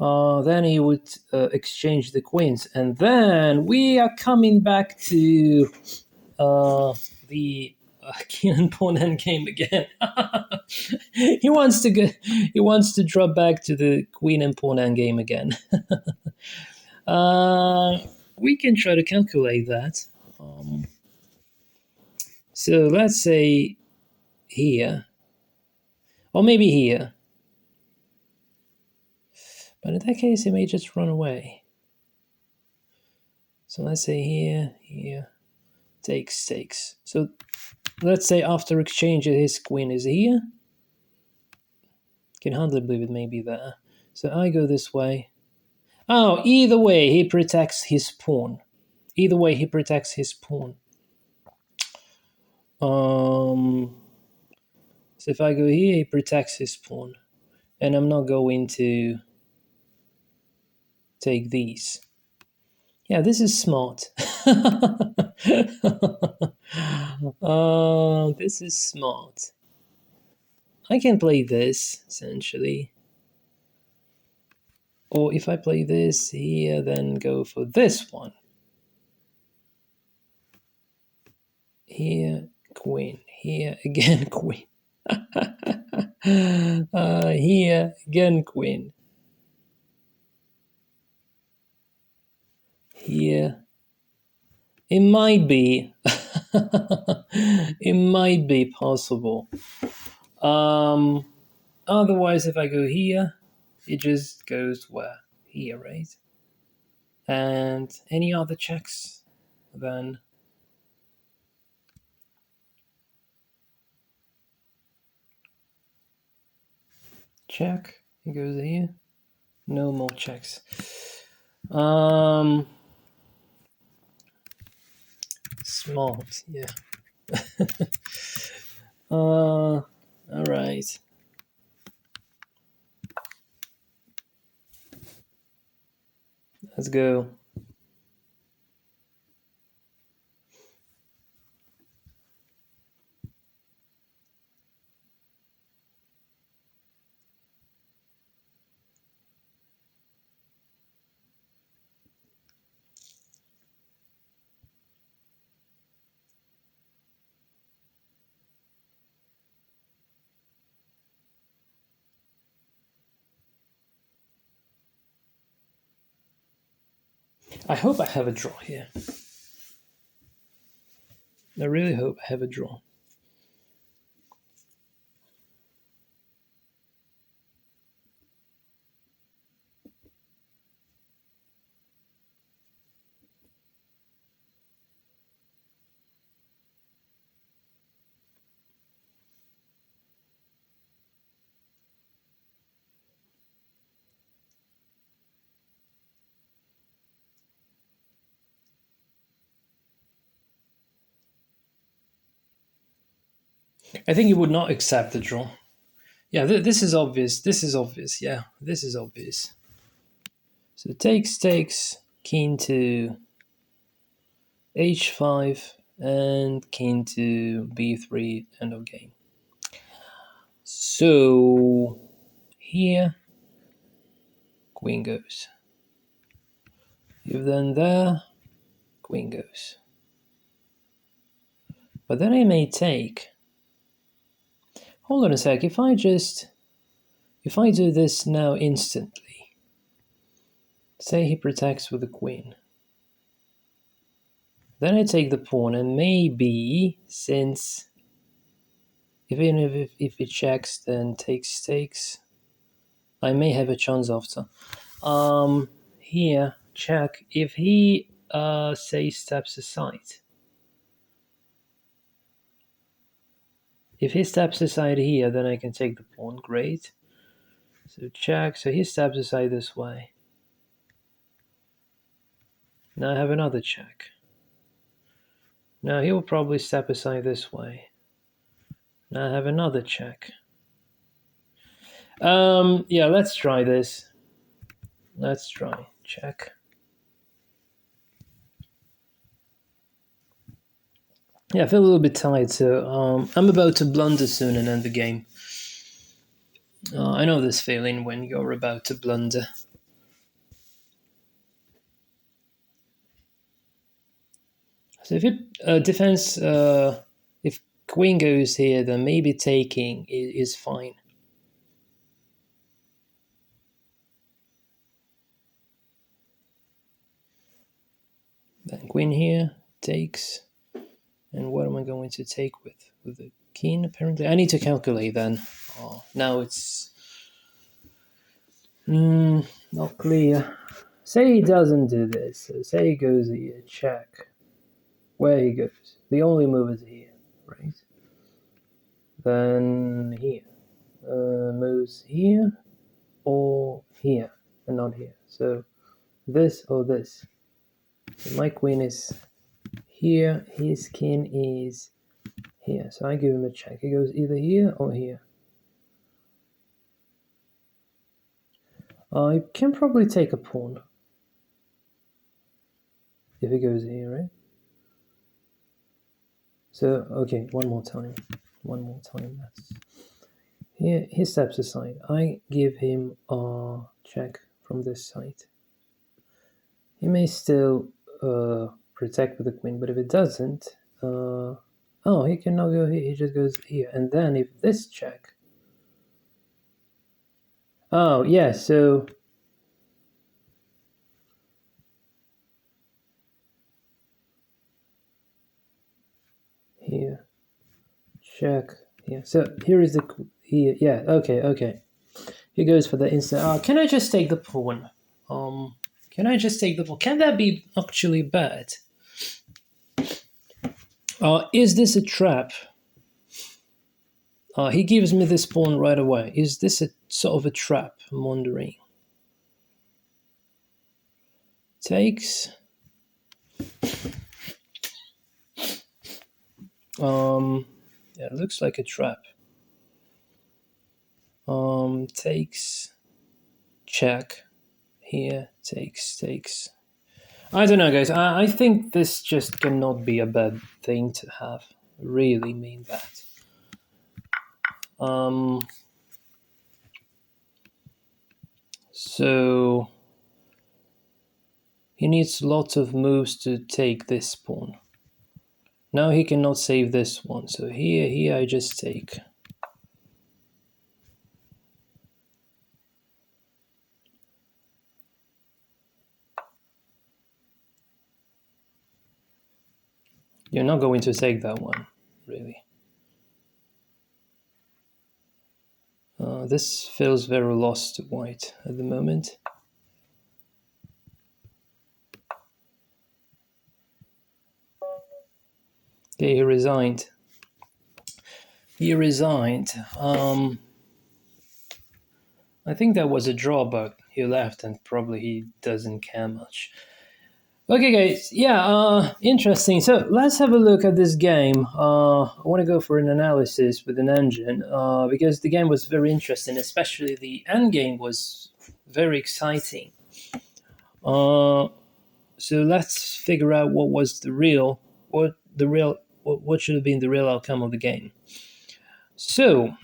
Then he would exchange the queens, and then we are coming back to the king and pawn endgame again. He wants to go. He wants to drop back to the queen and pawn endgame again. We can try to calculate that. So let's say here, or maybe here. But in that case, he may just run away. So let's say here, here, takes, takes. So let's say after exchange, his queen is here. Can hardly believe it may be there. So I go this way. Oh, either way, he protects his pawn. Either way, he protects his pawn. So if I go here, he protects his pawn. And I'm not going to take these. Yeah, this is smart. This is smart. I can play this, essentially. Or if I play this here, then go for this one. Here, queen. Here, again, queen. Here, again, queen. Here. It might be. It might be possible. Otherwise, if I go here, it just goes where? Here, right? And any other checks, then check. It goes here. No more checks. Smart, yeah. All right. Let's go. I hope I have a draw here. I really hope I have a draw. I think he would not accept the draw. Yeah, this is obvious. This is obvious. Yeah, this is obvious. So takes, takes, king to h5, and king to b3, end of game. So here, queen goes. If then there, queen goes. But then I may take. Hold on a sec. If I do this now instantly, say he protects with the queen. Then I take the pawn, and maybe, since even if it checks, then takes, takes, I may have a chance after. Here, check. If he, say, steps aside. If he steps aside here, then I can take the pawn. Great. So check. So he steps aside this way. Now I have another check. Now he will probably step aside this way. Now I have another check. Yeah, let's try this. Let's try. Check. Yeah, I feel a little bit tired, so I'm about to blunder soon and end the game. I know this feeling when you're about to blunder. So if it defends, if queen goes here, then maybe taking is fine. Then queen here takes, and what am I going to take with the king? Apparently, I need to calculate then. Oh, now it's not clear. Say he doesn't do this. So say he goes here, check. Where he goes, the only move is here, right? Then here, moves here or here, and not here. So this or this. So my queen is here, his king is here. So I give him a check. He goes either here or here. I can probably take a pawn if he goes here, right? So, okay, one more time. That's here. He steps aside. I give him a check from this side. He may still protect with the queen, but if it doesn't, oh, he cannot go here. He just goes here, and then if this check, oh yeah, so here, check here. So here is the here. Yeah, okay. He goes for the instant. Can I just take the pawn? Can I just take the pawn? Can that be actually bad? Is this a trap? He gives me this pawn right away. Is this a sort of a trap? I'm wondering. Takes. Yeah, it looks like a trap. Takes. Check. Here. Takes. I don't know, guys. I think this just cannot be a bad thing to have. Really mean that. So he needs lots of moves to take this pawn. Now he cannot save this one. So here I just take. You're not going to take that one, really. This feels very lost to white at the moment. Okay, he resigned. I think that was a draw, but he left and probably he doesn't care much. Okay, guys. Yeah, interesting. So let's have a look at this game. I want to go for an analysis with an engine because the game was very interesting, especially the endgame was very exciting. So let's figure out what should have been the real outcome of the game. So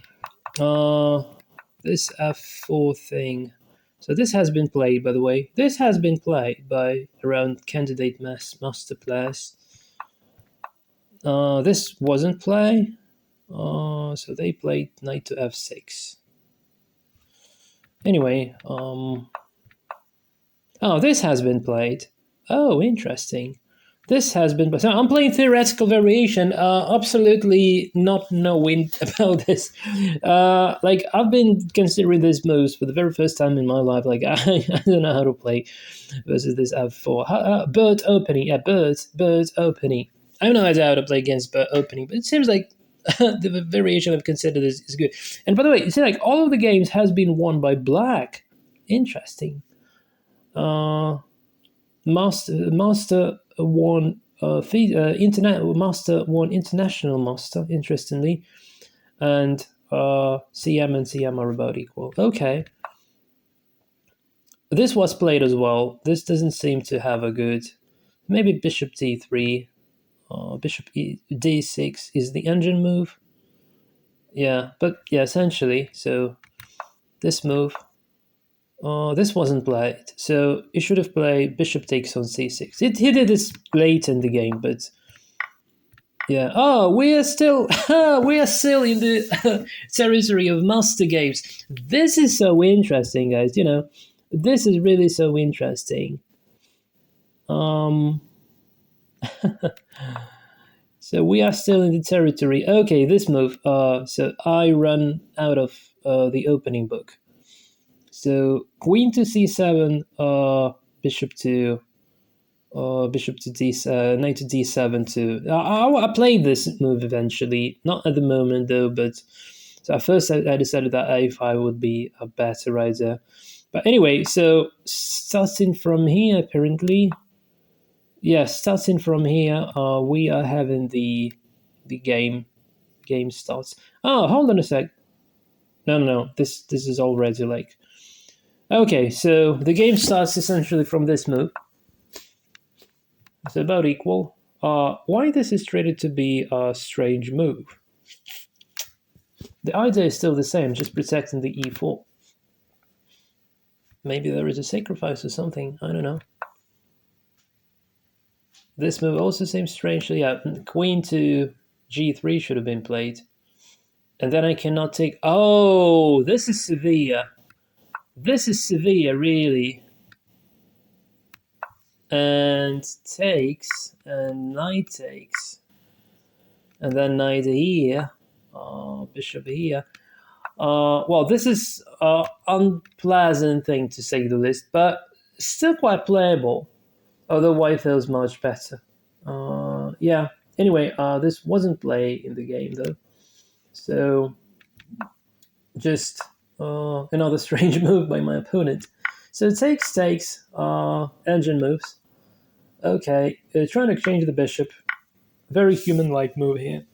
this f4 thing. So this has been played, by the way. This has been played by around candidate master players. This wasn't played. So they played knight to f6. Anyway, oh, this has been played. Oh, interesting. This has been. So I'm playing theoretical variation, absolutely not knowing about this. Like I've been considering these moves for the very first time in my life. Like I don't know how to play versus this f4. Bird opening, yeah, bird opening. I have no idea how to play against bird opening, but it seems like the variation I've considered is good. And by the way, you see, like all of the games has been won by black. Interesting. Master won international master, interestingly, and CM are about equal. Okay, this was played as well. This doesn't seem to have a good. Maybe bishop d3, bishop d6 is the engine move. Yeah, but yeah, essentially. So this move. This wasn't played, so he should have played bishop takes on c6. He did this late in the game, but Yeah. Oh, we are still we are still in the territory of master games. This is so interesting, guys. This is really so interesting. Um, so we are still in the territory. Okay, this move. So I run out of the opening book. So queen to c7, bishop to bishop to d, knight to d7 to. I played this move eventually, not at the moment though. But so at first I decided that a5 would be a better idea. But anyway, so starting from here, apparently, yeah, starting from here, we are having the game starts. Oh, hold on a sec. No, no, no. This is already like okay. So the game starts essentially from this move. It's about equal. Why this is treated to be a strange move? The idea is still the same, just protecting the e4. Maybe there is a sacrifice or something. I don't know. This move also seems strange. Yeah, queen to g3 should have been played. And then I cannot take... Oh, this is severe. This is severe, really. And takes, and knight takes. And then knight here. Bishop here. Well, this is an unpleasant thing to say the least, but still quite playable. Although white feels much better. Yeah. Anyway, this wasn't play in the game though, so just another strange move by my opponent. So takes engine moves. Okay, trying to exchange the bishop. Very human-like move here.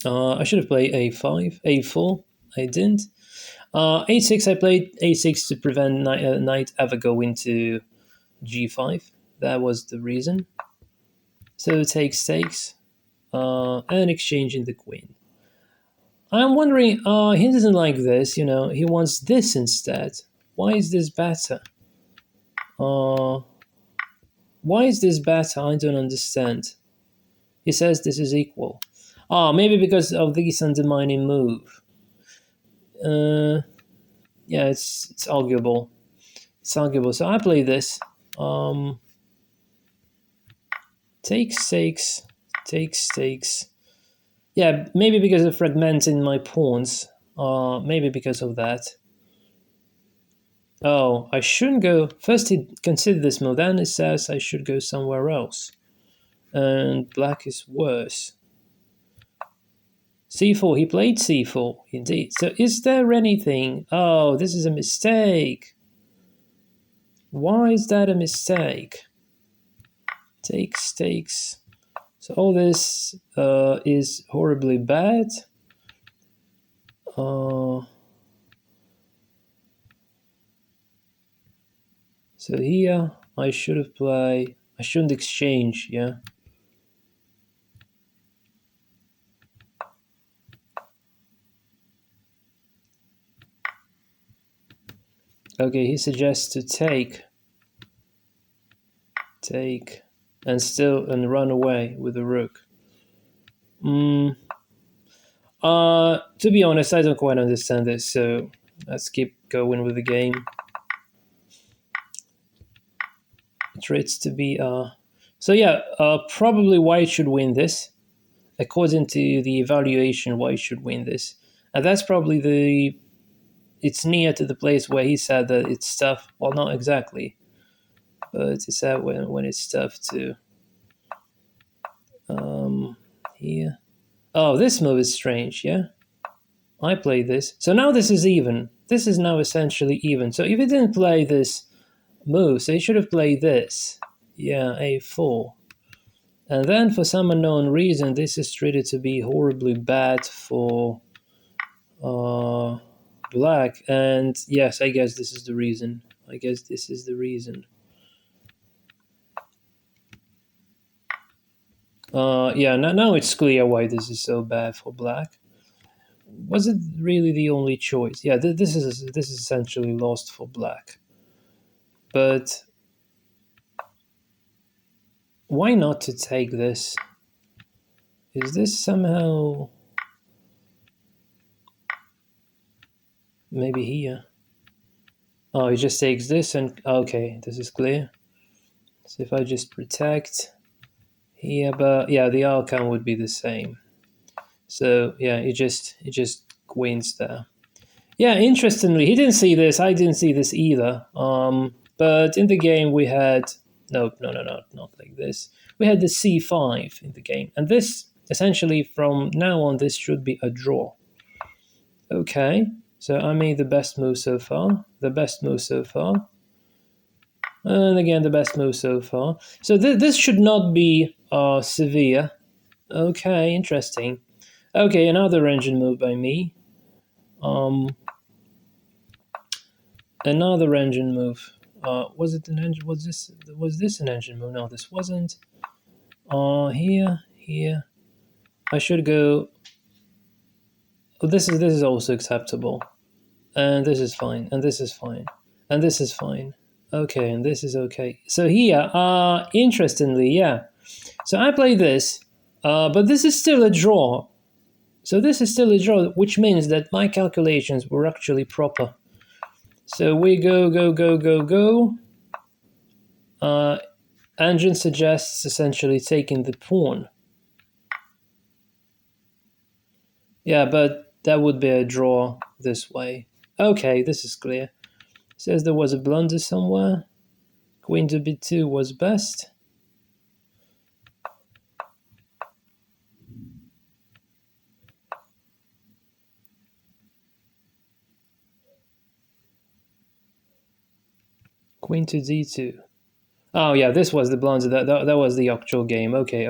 I should have played a5, a4. I didn't. A6, I played a6 to prevent knight ever going to g5. That was the reason. So takes, and exchanging the queen. I'm wondering, he doesn't like this, he wants this instead. Why is this better? Why is this better? I don't understand. He says this is equal. Maybe because of this undermining move. Yeah, it's arguable. It's arguable. So I play this. Takes. Yeah, maybe because of fragmenting my pawns. Maybe because of that. Oh, I shouldn't go. First he considered this move, then it says I should go somewhere else. And black is worse. c4, he played c4, indeed. So is there anything... Oh, this is a mistake. Why is that a mistake? Takes. So all this is horribly bad. So here I should have played... I shouldn't exchange, yeah? Okay, he suggests to take, and run away with the rook. To be honest, I don't quite understand this, so let's keep going with the game. It rates to be so yeah, probably white should win this. According to the evaluation, white should win this, and that's probably it's near to the place where he said that it's tough. Well, not exactly, but he said when it's tough to here. Oh, this move is strange, yeah? I play this. So now this is even. This is now essentially even. So if he didn't play this move, so he should have played this. Yeah, a4. And then for some unknown reason, this is treated to be horribly bad for black. And yes, I guess this is the reason. Yeah, now it's clear why this is so bad for black. Was it really the only choice? Yeah, this is essentially lost for black. But why not to take this? Is this somehow maybe here? Oh, he just takes this and okay, this is clear. So if I just protect here, but yeah, the outcome would be the same. So yeah, it just queens there. Yeah, interestingly, he didn't see this. I didn't see this either. But in the game we had no, not like this. We had the c5 in the game, and this essentially from now on this should be a draw. Okay, so I made the best move so far. The best move so far. And again, the best move so far. So this should not be severe. Okay, interesting. Okay, another engine move by me. Another engine move. Was it an engine? Was this an engine move? No, this wasn't. Here. I should go. Oh, this is also acceptable, and this is fine, and this is fine, and this is fine. Okay, and this is okay. So here, interestingly, yeah. So I play this, but this is still a draw. So this is still a draw, which means that my calculations were actually proper. So we go. Engine suggests essentially taking the pawn. Yeah, but that would be a draw this way. Okay, this is clear. Says there was a blunder somewhere. Queen to b2 was best. Queen to d2. Oh yeah, this was the blunder. That was the actual game. Okay.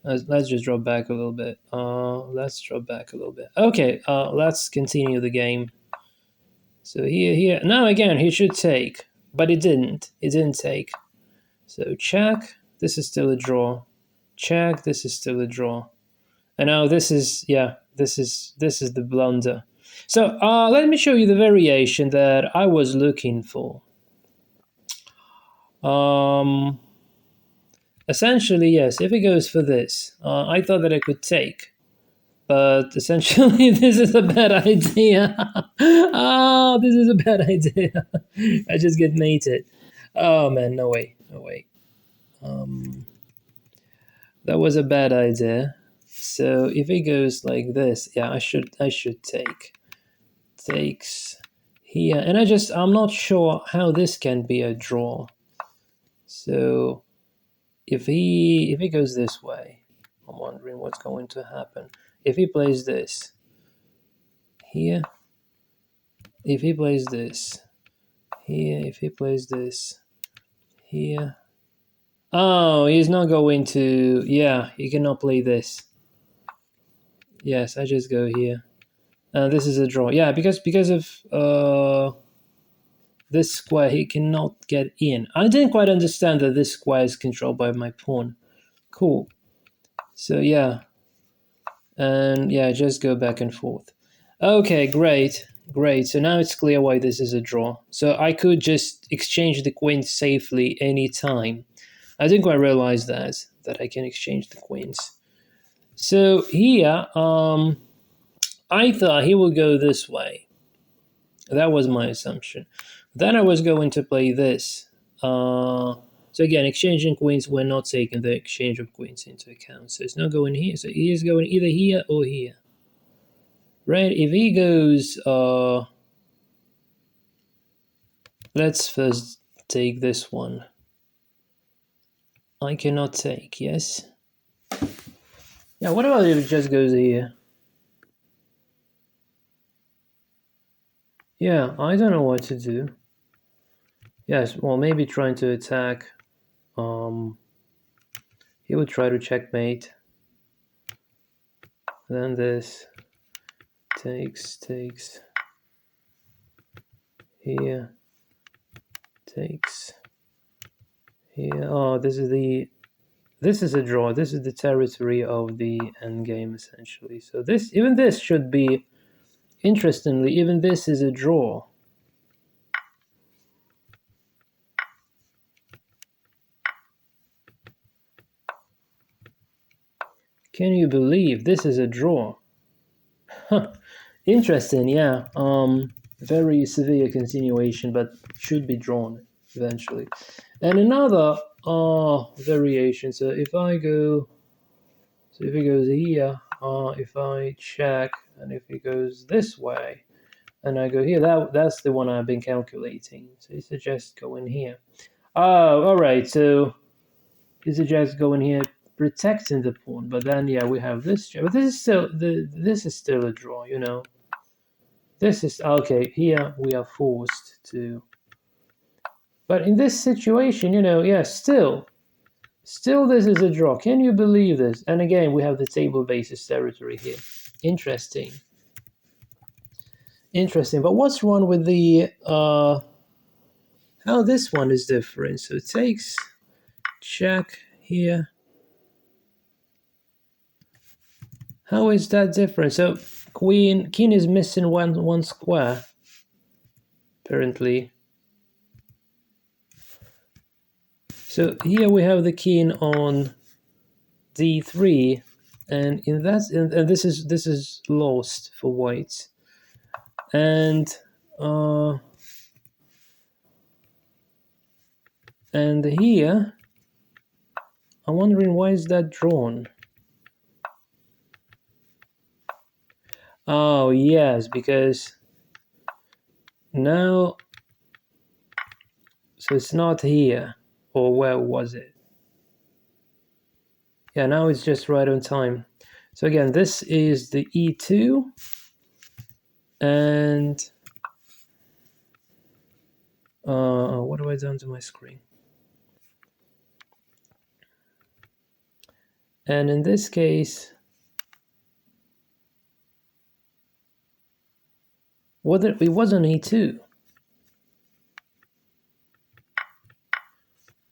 Let's just drop back a little bit. Let's drop back a little bit. Okay. Let's continue the game. So here. Now again, he should take, but it didn't. It didn't take. So check. This is still a draw. Check. This is still a draw. And now this is the blunder. So let me show you the variation that I was looking for. Essentially, yes, if it goes for this, I thought that I could take. But essentially, this is a bad idea. Oh, this is a bad idea. I just get mated. Oh man, no way. That was a bad idea. So if it goes like this, yeah, I should take. Takes here, and I'm not sure how this can be a draw. So if he goes this way, I'm wondering what's going to happen. If he plays this here, if he plays this here, if he plays this here. Oh, he's not going to. Yeah, he cannot play this. Yes, I just go here. This is a draw. Yeah, because of this square, he cannot get in. I didn't quite understand that this square is controlled by my pawn. Cool. So yeah. And yeah, just go back and forth. Okay, great. So now it's clear why this is a draw. So I could just exchange the queens safely anytime. I didn't quite realize that I can exchange the queens. So here, I thought he would go this way. That was my assumption. Then I was going to play this. So again, exchanging queens, we're not taking the exchange of queens into account. So it's not going here. So he is going either here or here. Right? If he goes, let's first take this one. I cannot take, yes? Yeah, what about if it just goes here? Yeah, I don't know what to do. Yes, well, maybe trying to attack. He would try to checkmate. Then this takes here, takes here. Oh, this is a draw. This is the territory of the endgame essentially. So even this should be, interestingly, even this is a draw. Can you believe this is a draw? Huh. Interesting, yeah. Very severe continuation, but should be drawn eventually. And another variation. So if it goes here, if I check, and if it goes this way, and I go here, that's the one I've been calculating. So it suggests going here. Oh, all right. So it suggests going here, protecting the pawn. But then, yeah, we have this. But this is still a draw, you know. This is okay. Here we are forced to. But in this situation, you know, yeah, still this is a draw. Can you believe this? And again, we have the table basis territory here. Interesting. Interesting. But what's wrong with the how this one is different? So it takes check here. How is that different? So king is missing one square, apparently. So here we have the king on d3, and in that, and this is lost for white, and here I'm wondering why is that drawn. Oh yes, because now, so it's not here, or where was it? Yeah, now it's just right on time. So again, this is the e2, and what have I done to my screen? And in this case, it wasn't e2,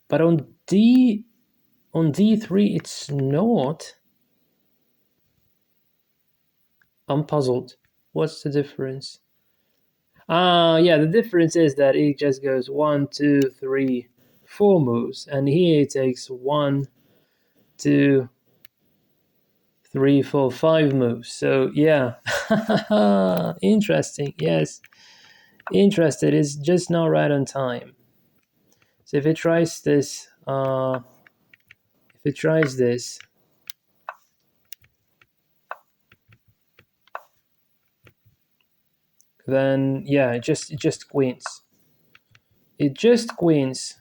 but on d3 it's not. I'm puzzled. What's the difference? Yeah, the difference is that it just goes 1, 2, 3, 4 moves, and here it takes 1, 2, 3, 4, 5 moves. So yeah, interesting. Yes, interested. It's just not right on time. So if it tries this, then yeah, it just queens. It just queens,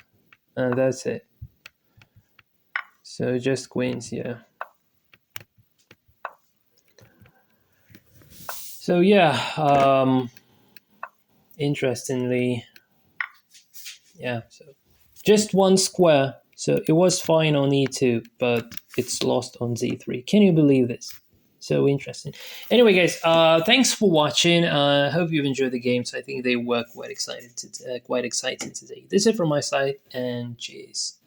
and that's it. So just queens, yeah. So yeah, interestingly, yeah. So just one square. So it was fine on e2, but it's lost on z3. Can you believe this? So interesting. Anyway, guys, thanks for watching. I hope you've enjoyed the games. I think they were quite exciting today. This is it from my side, and cheers.